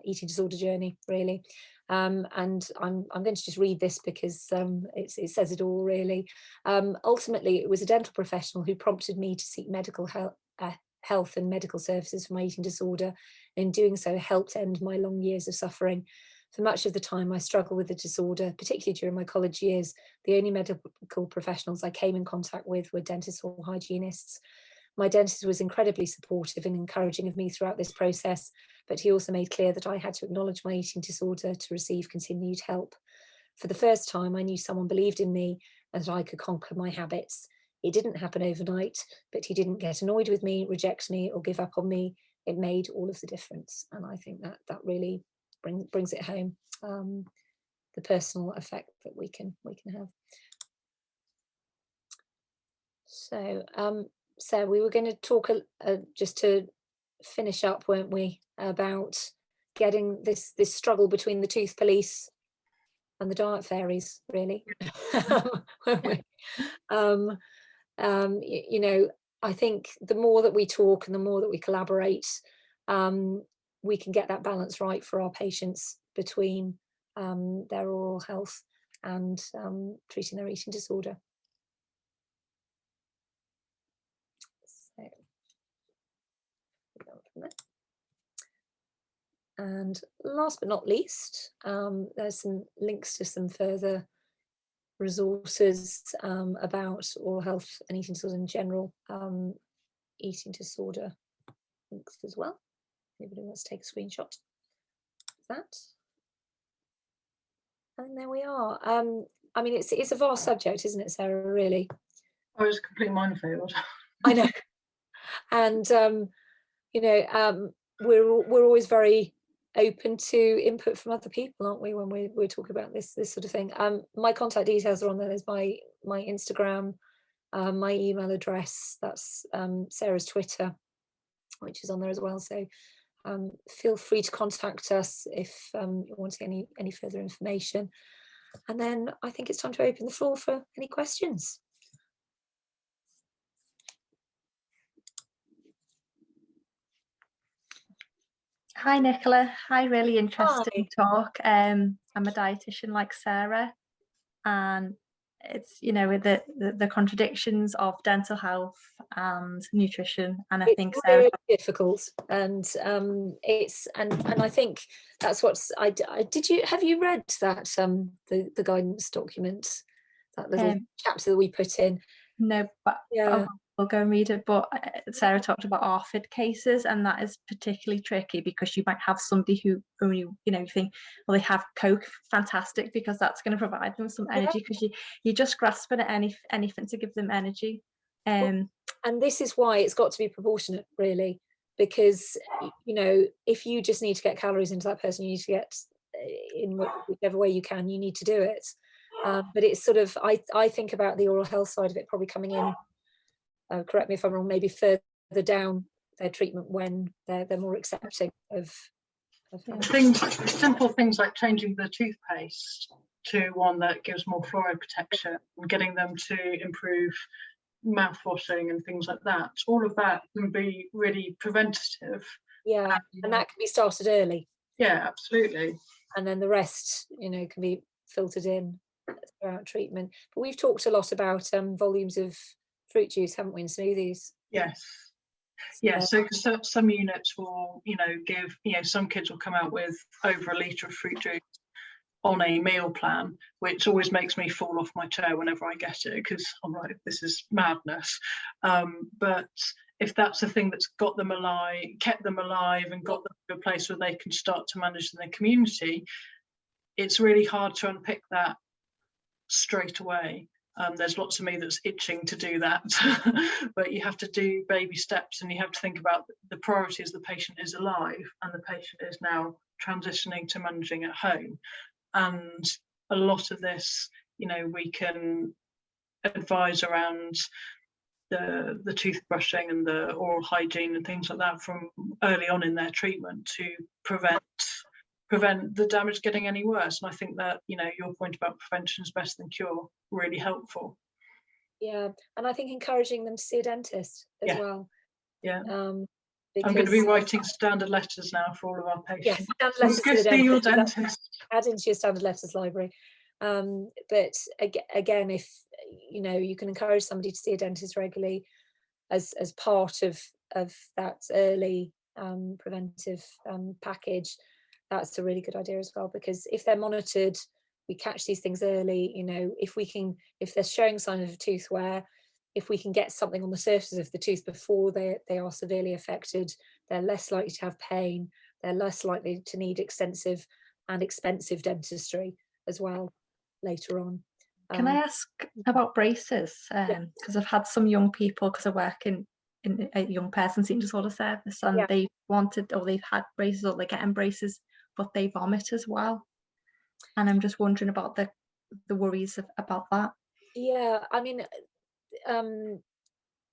eating disorder journey, really. And I'm going to just read this because it says it all, really. Ultimately, it was a dental professional who prompted me to seek medical health and medical services for my eating disorder. In doing so, helped end my long years of suffering. For much of the time I struggled with the disorder, particularly during my college years, the only medical professionals I came in contact with were dentists or hygienists. My dentist was incredibly supportive and encouraging of me throughout this process, but he also made clear that I had to acknowledge my eating disorder to receive continued help. For the first time, I knew someone believed in me and that I could conquer my habits. It didn't happen overnight, but he didn't get annoyed with me, reject me, or give up on me. It made all of the difference. And I think that really brings it home, the personal effect that we can have. So so we were going to talk just to finish up, weren't we, about getting this struggle between the tooth police and the diet fairies, really. You know, I think the more that we talk and the more that we collaborate, we can get that balance right for our patients between their oral health and treating their eating disorder. So, go on from there. And last but not least, there's some links to some further resources about oral health and eating disorder in general, eating disorder links as well. Anybody wants to take a screenshot of that? And there we are. I mean, it's a vast subject, isn't it, Sarah, really? Oh, it's a complete minefield. I know. And, you know, we're always very open to input from other people, aren't we, when we're talking about this sort of thing. My contact details are on there. There's my Instagram, my email address, that's Sarah's Twitter, which is on there as well. So feel free to contact us if you want any further information. And then I think it's time to open the floor for any questions. Hi Nicola, hi, really interesting talk. I'm a dietitian like Sarah, and it's, you know, with the contradictions of dental health and nutrition, and I think Sarah, really difficult, and it's and I think that's what's have you read that the guidance document, that little chapter that we put in? No, but yeah, we'll go and read it. But Sarah talked about ARFID cases, and that is particularly tricky because you might have somebody who only, you know, you think, well, they have Coke, fantastic, because that's going to provide them some energy, because you're just grasping at anything to give them energy. And this is why it's got to be proportionate, really, because, you know, if you just need to get calories into that person, you need to get in whichever way you can, you need to do it. But it's sort of, I think about the oral health side of it probably coming in, correct me if I'm wrong, maybe further down their treatment when they're more accepting of simple things like changing the toothpaste to one that gives more fluoride protection and getting them to improve mouthwashing and things like that. All of that can be really preventative. Yeah, and that can be started early. Yeah, absolutely. And then the rest, you know, can be filtered in throughout treatment. But we've talked a lot about volumes of fruit juice, haven't we, in smoothies? Yes. Yeah, so some units will, you know, give, you know, some kids will come out with over a litre of fruit juice on a meal plan, which always makes me fall off my chair whenever I get it, because I'm like, this is madness. But if that's the thing that's got them alive, kept them alive, and got them to a place where they can start to manage in their community, it's really hard to unpick that straight away. There's lots of me that's itching to do that, but you have to do baby steps, and you have to think about the priorities. The patient is alive, and the patient is now transitioning to managing at home. And a lot of this, you know, we can advise around the toothbrushing and the oral hygiene and things like that from early on in their treatment to prevent the damage getting any worse. And I think that, you know, your point about prevention is better than cure, really helpful. Yeah, and I think encouraging them to see a dentist as well. Yeah. Because, I'm going to be writing standard letters now for all of our patients. Yes, standard letters go see your dentist. Add into your standard letters library. But again, if, you know, you can encourage somebody to see a dentist regularly as part of that early preventive package, that's a really good idea as well, because if they're monitored, we catch these things early. You know, if they're showing signs of tooth wear, if we can get something on the surface of the tooth before they are severely affected, they're less likely to have pain, they're less likely to need extensive and expensive dentistry as well later on. Can I ask about braces? Because I've had some young people, because I work in a young person's eating disorder service, and they've had braces, or they're getting braces, but they vomit as well. And I'm just wondering about the worries about that. Yeah, I mean,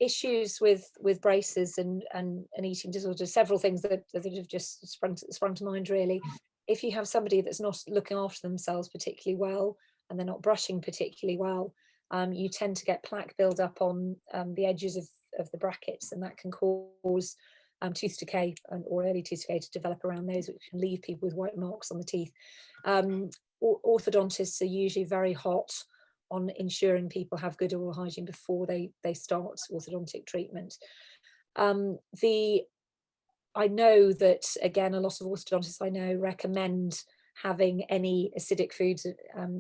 issues with braces and eating disorders, several things that have just sprung to mind, really. If you have somebody that's not looking after themselves particularly well, and they're not brushing particularly well, you tend to get plaque build up on the edges of the brackets, and that can cause tooth decay or early tooth decay to develop around those, which can leave people with white marks on the teeth. Orthodontists are usually very hot on ensuring people have good oral hygiene before they start orthodontic treatment. I know that, again, a lot of orthodontists I know recommend having any acidic foods,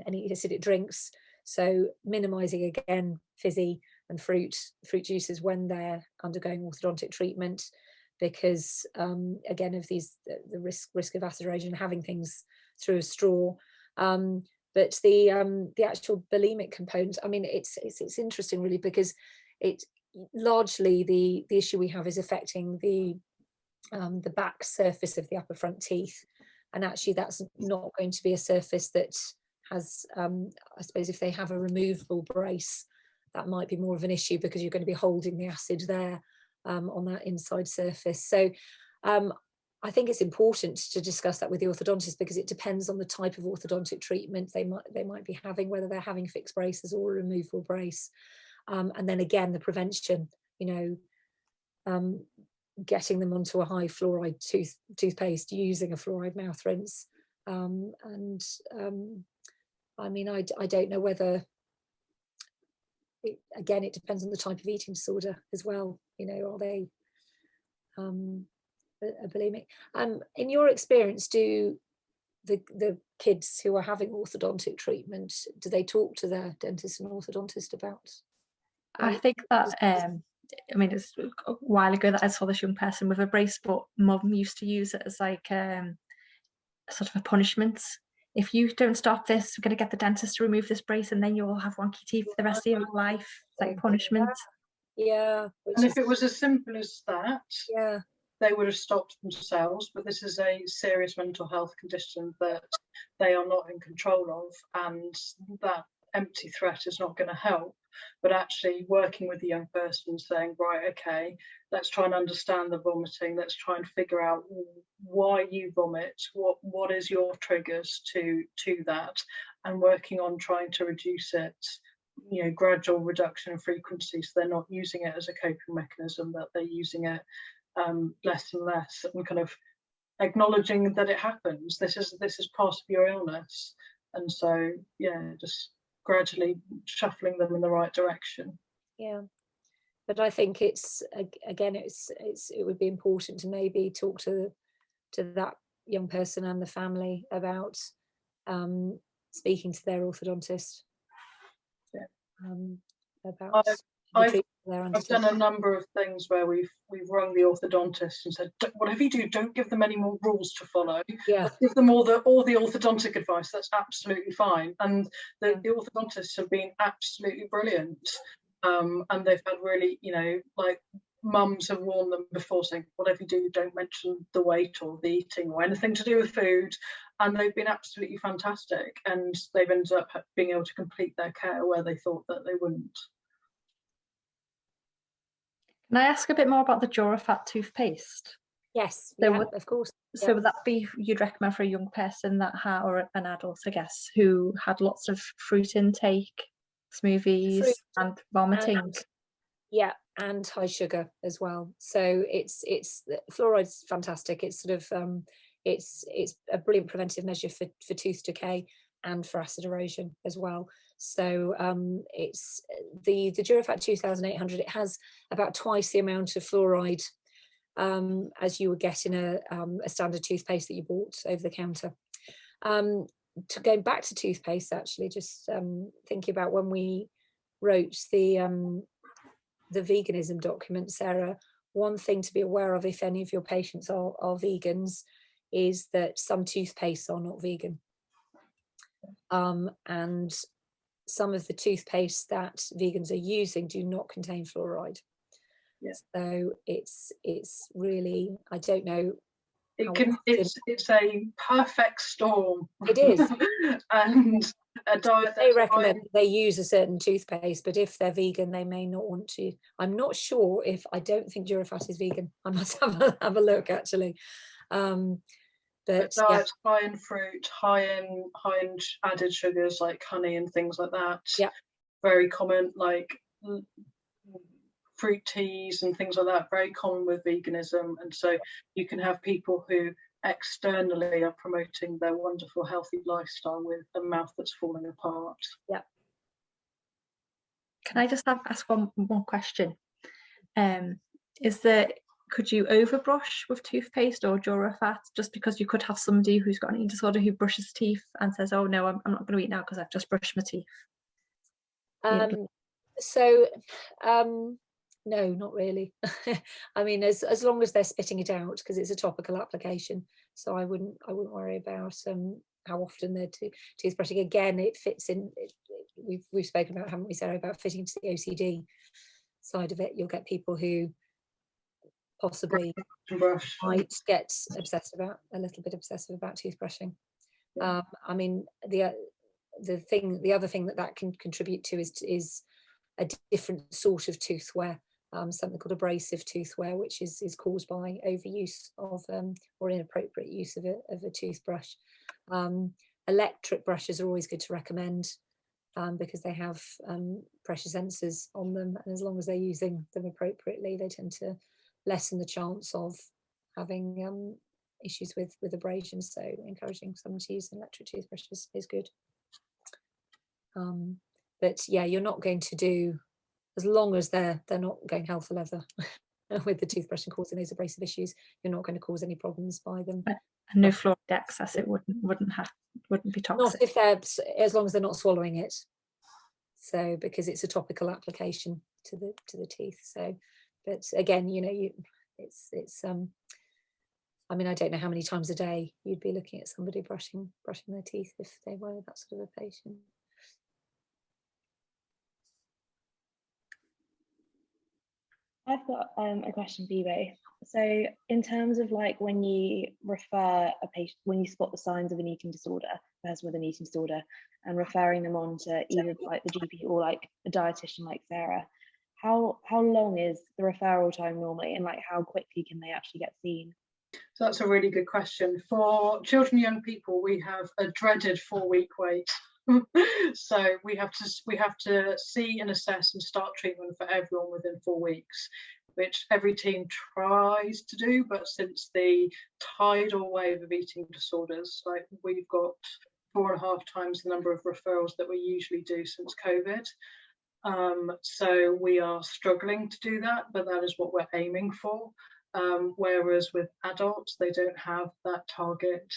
any acidic drinks, so minimising, again, fizzy and fruit juices when they're undergoing orthodontic treatment, because, again, of the risk of acid erosion, having things through a straw. But the actual bulimic component, I mean, it's interesting really, because it largely the issue we have is affecting the back surface of the upper front teeth, and actually that's not going to be a surface that has, I suppose if they have a removable brace, that might be more of an issue, because you're going to be holding the acid there on that inside surface. So I think it's important to discuss that with the orthodontist, because it depends on the type of orthodontic treatment they might be having, whether they're having fixed braces or a removable brace. And then again, the prevention, you know, getting them onto a high fluoride toothpaste, using a fluoride mouth rinse. I mean, I don't know whether, again, it depends on the type of eating disorder as well. You know, are they a bulimic? In your experience, do the kids who are having orthodontic treatment, do they talk to their dentist and orthodontist about? I think that I mean, it's a while ago that I saw this young person with a brace, but mum used to use it as like sort of a punishment. If you don't stop this, we're going to get the dentist to remove this brace, and then you'll have wonky teeth for the rest of your life. It's like punishment. Yeah. And if it was as simple as that, yeah, they would have stopped themselves. But this is a serious mental health condition that they are not in control of, and that empty threat is not going to help. But actually working with the young person, saying, right, okay, let's try and understand the vomiting, let's try and figure out why you vomit, what is your triggers to that, and working on trying to reduce it, you know, gradual reduction in frequency, so they're not using it as a coping mechanism, that they're using it less and less, and kind of acknowledging that it happens. This is part of your illness, and so yeah, just gradually shuffling them in the right direction. Yeah, but I think it's, again, it would be important to maybe talk to that young person and the family about speaking to their orthodontist. Yeah. About I've done a number of things where we've rung the orthodontist and said, whatever you do, don't give them any more rules to follow. Yeah. Give them all the orthodontic advice. That's absolutely fine. And the orthodontists have been absolutely brilliant. And they've had really, you know, like mums have warned them before, saying, whatever you do, don't mention the weight or the eating or anything to do with food. And they've been absolutely fantastic. And they've ended up being able to complete their care where they thought that they wouldn't. Can I ask a bit more about the Durafat toothpaste? Yes, So yeah, of course. So would that be, you'd recommend for a young person that had, or an adult, I guess, who had lots of fruit intake, smoothies, and vomiting? And high sugar as well. So it's fluoride's fantastic. It's sort of it's a brilliant preventive measure for tooth decay and for acid erosion as well. So it's the Durafat 2800. It has about twice the amount of fluoride as you would get in a standard toothpaste that you bought over the counter. Going back to toothpaste, actually, just thinking about when we wrote the veganism document, Sarah, one thing to be aware of if any of your patients are vegans is that some toothpastes are not vegan. And some of the toothpaste that vegans are using do not contain fluoride. Yeah. So it's really, I don't know. It's a perfect storm. It is. And a diet they recommend they use a certain toothpaste, but if they're vegan, they may not want to. I'm not sure if, I don't think Durafat is vegan. I must have a look actually. But diets high in fruit, high in added sugars like honey and things like that. Yeah. Very common, like fruit teas and things like that, very common with veganism. And so you can have people who externally are promoting their wonderful healthy lifestyle with a mouth that's falling apart. Yeah. Can I just ask one question? Could you overbrush with toothpaste or Durafat? Just because you could have somebody who's got an eating disorder who brushes teeth and says, "Oh no, I'm not going to eat now because I've just brushed my teeth." No, not really. I mean, as long as they're spitting it out, because it's a topical application, so I wouldn't worry about how often they're toothbrushing. Again, it fits in. We've spoken about, haven't we, Sarah, about fitting into the OCD side of it. You'll get people who possibly might get a little bit obsessive about toothbrushing. I mean, the other thing that can contribute to is a different sort of tooth wear, something called abrasive tooth wear, which is caused by overuse of or inappropriate use of a toothbrush. Electric brushes are always good to recommend because they have pressure sensors on them, and as long as they're using them appropriately, they tend to lessen the chance of having issues with abrasion. So encouraging someone to use an electric toothbrush is good. But yeah, you're not going to do, as long as they're not going hell for leather with the toothbrush and causing those abrasive issues, you're not going to cause any problems by them. And no fluoride excess, it wouldn't be toxic. Not if they're, as long as they're not swallowing it. So because it's a topical application to the teeth. So, but again, you know, it's I mean, I don't know how many times a day you'd be looking at somebody brushing their teeth if they were that sort of a patient. I've got a question for you both. So in terms of like when you refer a patient, when you spot the signs of an eating disorder, a person with an eating disorder, and referring them on to either like the GP or like a dietitian like Sarah, how long is the referral time normally, and like how quickly can they actually get seen? So that's a really good question. For children and young people, we have a dreaded 4-week wait. So we have to see and assess and start treatment for everyone within 4 weeks, which every team tries to do. But since the tidal wave of eating disorders, like we've got 4.5 times the number of referrals that we usually do since COVID. So we are struggling to do that, but that is what we're aiming for. Whereas with adults, they don't have that target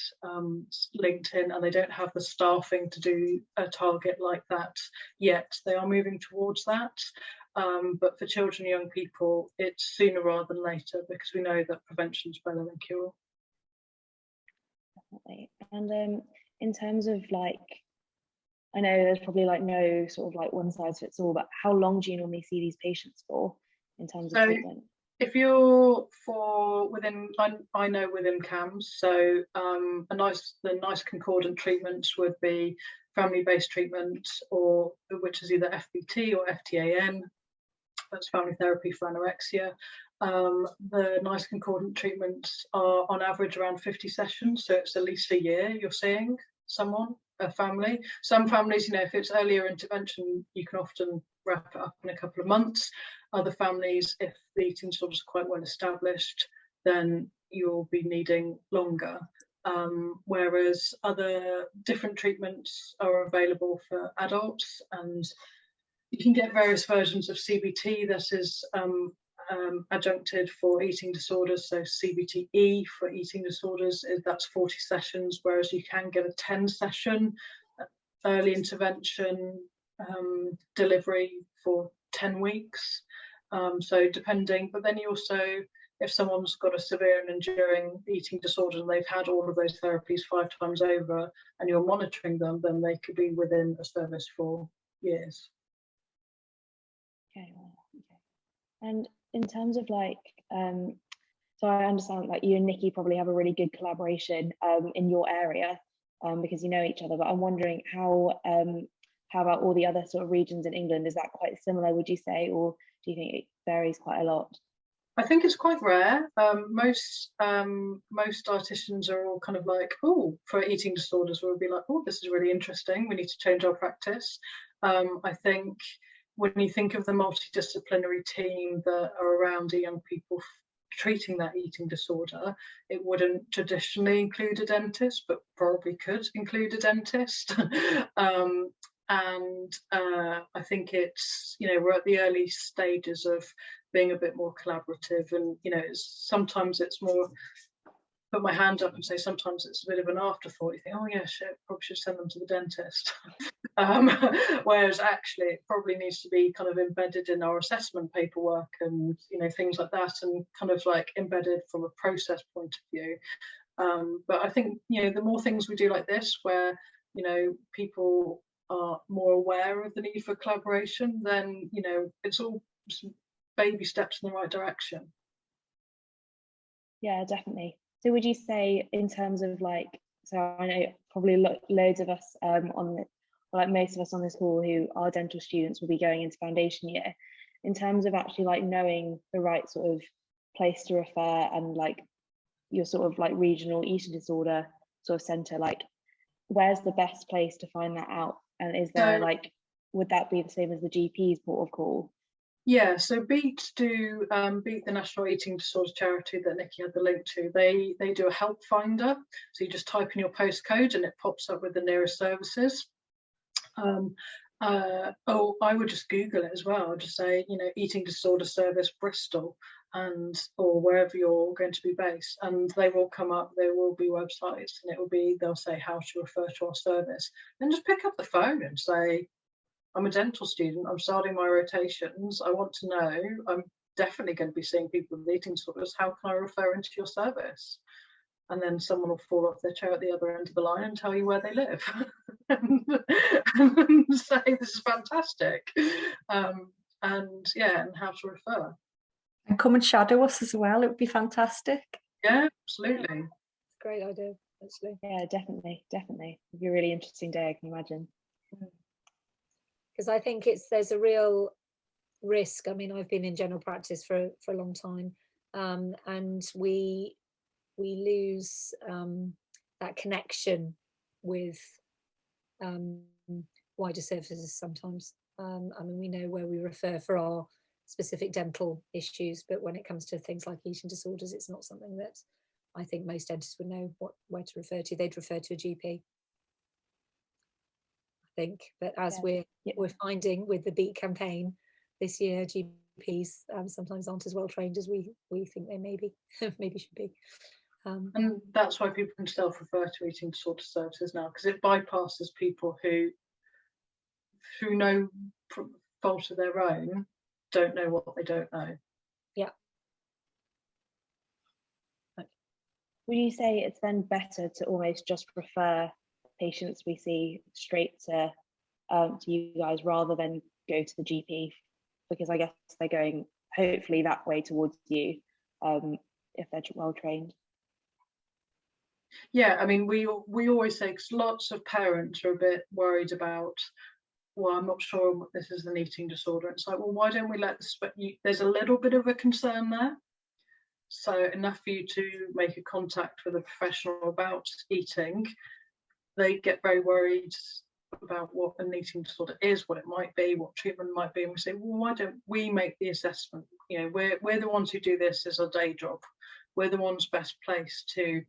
linked in, and they don't have the staffing to do a target like that yet. They are moving towards that. But for children and young people, it's sooner rather than later, because we know that prevention is better than cure. Definitely. And in terms of like, I know there's probably like no sort of like one size fits all, but how long do you normally see these patients for in terms of treatment? If you're I know within CAMS, so the nice concordant treatments would be family-based treatment, or which is either FBT or FTAN. That's family therapy for anorexia. The nice concordant treatments are on average around 50 sessions, so it's at least a year you're seeing someone, a family. Some families, you know, if it's earlier intervention, you can often wrap it up in a couple of months. Other families, if the eating disorder is quite well established, then you'll be needing longer. Whereas other different treatments are available for adults, and you can get various versions of CBT that is adjuncted for eating disorders. So CBTE for eating disorders, that's 40 sessions, whereas you can get a 10-session early intervention delivery for 10 weeks. So depending, but then you also, if someone's got a severe and enduring eating disorder and they've had all of those therapies 5 times over and you're monitoring them, then they could be within a service for years. Okay. And in terms of like, so I understand like you and Nikki probably have a really good collaboration in your area because you know each other, but I'm wondering how about all the other sort of regions in England? Is that quite similar, would you say, or do you think it varies quite a lot? I think it's quite rare. Most dietitians are all kind of like, oh, for eating disorders, we'll be like, oh, this is really interesting. We need to change our practice. I think when you think of the multidisciplinary team that are around the young people treating that eating disorder, it wouldn't traditionally include a dentist, but probably could include a dentist. I think it's, we're at the early stages of being a bit more collaborative, and sometimes it's more put my hand up and say sometimes it's a bit of an afterthought. You think, oh yeah, shit, probably should send them to the dentist. Whereas actually it probably needs to be kind of embedded in our assessment paperwork and things like that, and kind of like embedded from a process point of view. But I think the more things we do like this, where people are more aware of the need for collaboration, then it's all some baby steps in the right direction. Yeah, definitely. So would you say, in terms of so I know probably loads of us most of us on this call who are dental students will be going into foundation year, in terms of actually knowing the right sort of place to refer, and your sort of regional eating disorder sort of centre, where's the best place to find that out? And is there would that be the same as the GP's port of call? Yeah, so BEAT do BEAT, the National Eating Disorders Charity that Nikki had the link to, they do a help finder. So you just type in your postcode and it pops up with the nearest services. I would just Google it as well. Just say, Eating Disorder Service Bristol, or wherever you're going to be based, and they will come up. There will be websites, and they'll say how to refer to our service. Then just pick up the phone and say, I'm a dental student, I'm starting my rotations, I want to know, I'm definitely going to be seeing people with eating disorders, how can I refer into your service? And then someone will fall off their chair at the other end of the line and tell you where they live and say, this is fantastic. And how to refer. And come and shadow us as well, it would be fantastic. Yeah, absolutely. Great idea, actually. Yeah, definitely. It'd be a really interesting day, I can imagine. Because I think there's a real risk. I mean, I've been in general practice for a long time, and we lose that connection with wider services sometimes. I mean, we know where we refer for our specific dental issues, but when it comes to things like eating disorders, it's not something that I think most dentists would know where to refer to. They'd refer to a GP. Think, but as we're finding with the BEAT campaign this year, GPs sometimes aren't as well trained as we think they maybe should be. And that's why people can self-refer to eating disorder services now, because it bypasses people who, through no fault of their own, don't know what they don't know. Yeah. Would you say it's then better to almost just refer patients we see straight to you guys rather than go to the GP, because I guess they're going hopefully that way towards you if they're well trained? Yeah, I mean, we always say, because lots of parents are a bit worried about, well, I'm not sure this is an eating disorder. It's like, well, why don't we there's a little bit of a concern there. So enough for you to make a contact with a professional about eating. They get very worried about what an eating disorder is, what it might be, what treatment might be, and we say, well, why don't we make the assessment? We're the ones who do this as a day job. We're the ones best placed to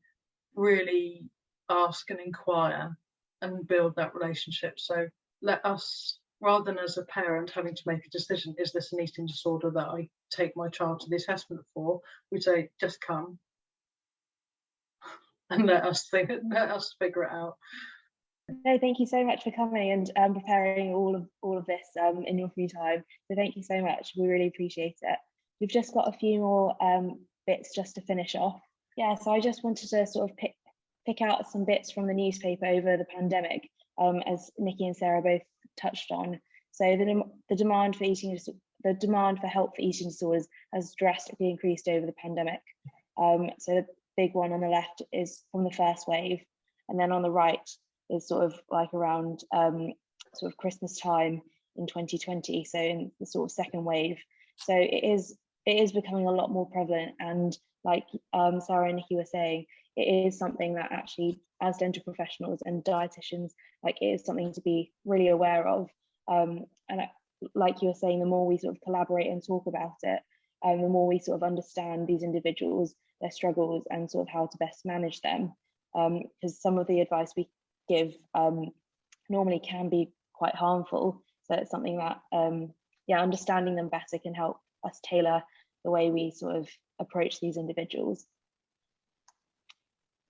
really ask and inquire and build that relationship. So let us, rather than as a parent having to make a decision, is this an eating disorder that I take my child to the assessment for, we say, just come and let us figure it out. No, thank you so much for coming and preparing all of this in your free time. So thank you so much. We really appreciate it. We've just got a few more bits just to finish off. Yeah, so I just wanted to sort of pick out some bits from the newspaper over the pandemic, as Nikki and Sarah both touched on. So the demand for help for eating disorders has drastically increased over the pandemic. So the big one on the left is from the first wave, and then on the right is sort of like around sort of Christmas time in 2020, so in the sort of second wave. So it is becoming a lot more prevalent, and like Sarah and Nikki were saying, it is something that actually, as dental professionals and dietitians, like it is something to be really aware of. And like you were saying, the more we sort of collaborate and talk about it, the more we sort of understand these individuals, their struggles, and sort of how to best manage them. Because some of the advice we give normally can be quite harmful. So it's something that, yeah, understanding them better can help us tailor the way we sort of approach these individuals.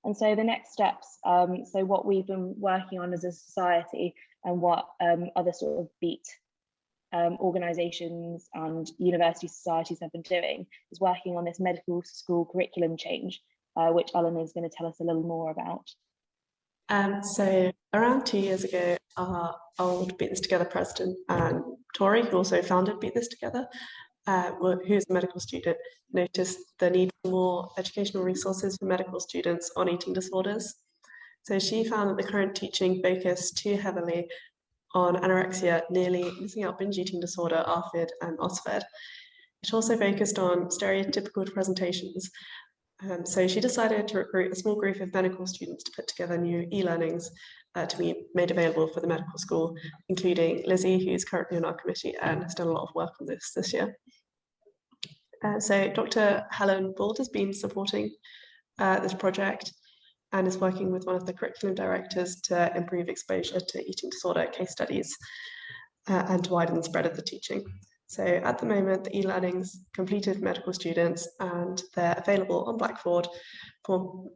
And so the next steps, so what we've been working on as a society and what other sort of BEAT organisations and university societies have been doing is working on this medical school curriculum change, which Ellen is going to tell us a little more about. So around 2 years ago, our old Beat This Together president, Tori, who also founded Beat This Together, who's a medical student, noticed the need for more educational resources for medical students on eating disorders. So she found that the current teaching focused too heavily on anorexia, nearly missing out binge eating disorder, ARFID, and OSFED. It also focused on stereotypical presentations. So she decided to recruit a small group of medical students to put together new e-learnings to be made available for the medical school, including Lizzie, who's currently on our committee and has done a lot of work on this year. So Dr. Helen Bald has been supporting this project and is working with one of the curriculum directors to improve exposure to eating disorder case studies and to widen the spread of the teaching. So at the moment, the e-learnings completed for medical students and they're available on Blackboard for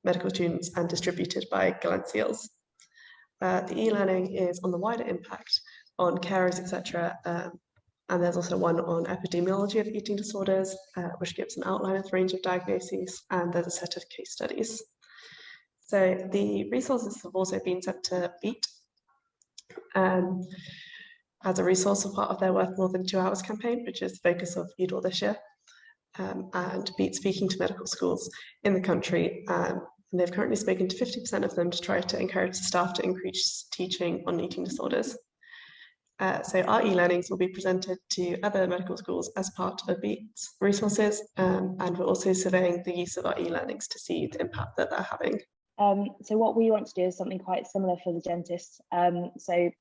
medical students and distributed by Galencials. The e-learning is on the wider impact on carers, etc. And there's also one on epidemiology of eating disorders, which gives an outline of the range of diagnoses, and there's a set of case studies. So the resources have also been sent to BEAT as a resource of part of their Worth More Than 2 Hours campaign, which is the focus of UDOR this year, and BEAT speaking to medical schools in the country. And they've currently spoken to 50% of them to try to encourage the staff to increase teaching on eating disorders. So our e-learnings will be presented to other medical schools as part of BEAT's resources, and we're also surveying the use of our e-learnings to see the impact that they're having. So what we want to do is something quite similar for the dentists. So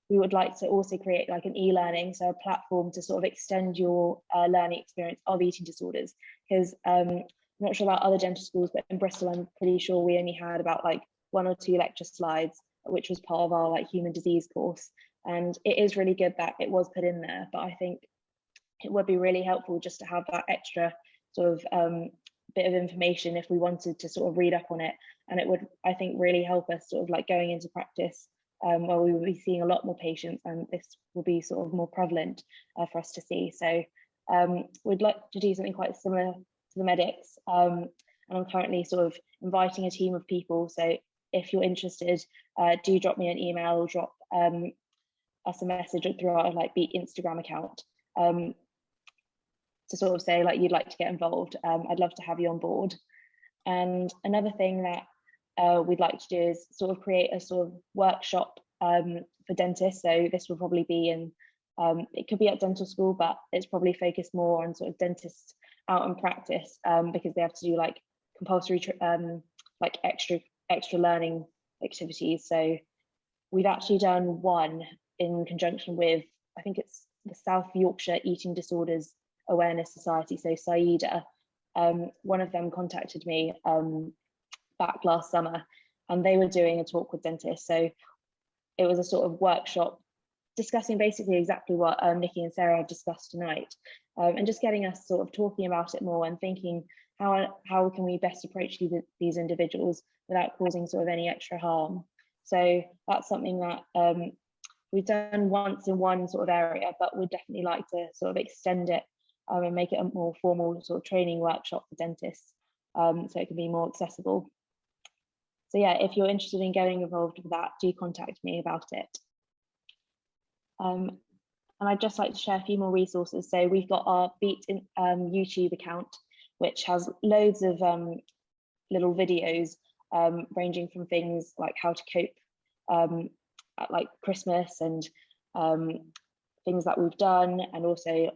we would like to also create like an e-learning, so a platform to sort of extend your learning experience of eating disorders. Because I'm not sure about other dental schools, but in Bristol, I'm pretty sure we only had about like 1 or 2 lecture slides, which was part of our like human disease course. And it is really good that it was put in there, but I think it would be really helpful just to have that extra sort of bit of information if we wanted to sort of read up on it. And it would, I think, really help us sort of like going into practice where we will be seeing a lot more patients, and this will be sort of more prevalent for us to see. So we'd like to do something quite similar to the medics. And I'm currently sort of inviting a team of people. So if you're interested, do drop me an email or drop us a message through our like BEAT Instagram account to sort of say like you'd like to get involved. I'd love to have you on board. And another thing that we'd like to do is sort of create a sort of workshop for dentists. So this will probably be in, it could be at dental school, but it's probably focused more on sort of dentists out in practice because they have to do like compulsory like extra learning activities. So we've actually done one in conjunction with, I think it's the South Yorkshire Eating Disorders Awareness Society, so SAIDA. One of them contacted me back last summer, and they were doing a talk with dentists. So it was a sort of workshop discussing basically exactly what Nikki and Sarah have discussed tonight, and just getting us sort of talking about it more and thinking how can we best approach these individuals without causing sort of any extra harm. So that's something that we've done once in one sort of area, but we'd definitely like to sort of extend it and make it a more formal sort of training workshop for dentists, so it can be more accessible. So yeah, if you're interested in getting involved with that, do contact me about it. And I'd just like to share a few more resources. So we've got our BEAT YouTube account, which has loads of little videos ranging from things like how to cope at like Christmas and things that we've done, and also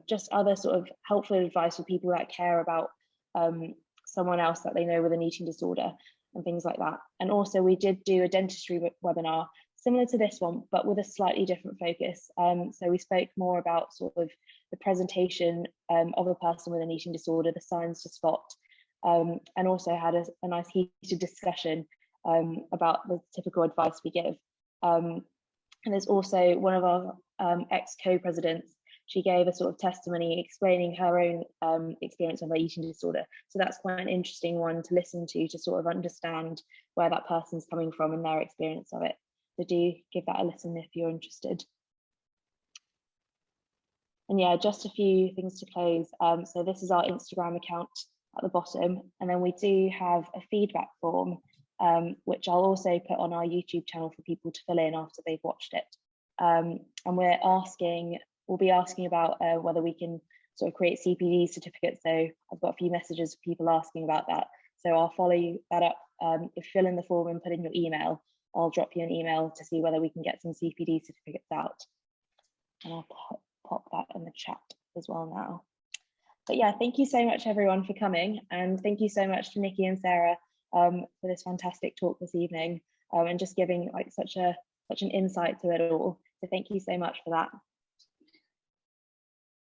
just other sort of helpful advice for people that care about someone else that they know with an eating disorder and things like that. And also we did do a dentistry webinar, similar to this one, but with a slightly different focus. So we spoke more about sort of the presentation of a person with an eating disorder, the signs to spot, and also had a nice heated discussion about the typical advice we give. And there's also one of our ex-co-presidents. She gave a sort of testimony explaining her own experience of her eating disorder. So that's quite an interesting one to listen to sort of understand where that person's coming from and their experience of it. So do give that a listen if you're interested. And yeah, just a few things to close. So this is our Instagram account at the bottom. And then we do have a feedback form, which I'll also put on our YouTube channel for people to fill in after they've watched it. And we'll be asking about whether we can sort of create CPD certificates. So I've got a few messages of people asking about that. So I'll follow that up. If you fill in the form and put in your email, I'll drop you an email to see whether we can get some CPD certificates out. And I'll pop that in the chat as well now. But yeah, thank you so much everyone for coming. And thank you so much to Nikki and Sarah for this fantastic talk this evening and just giving like such an insight to it all. So thank you so much for that.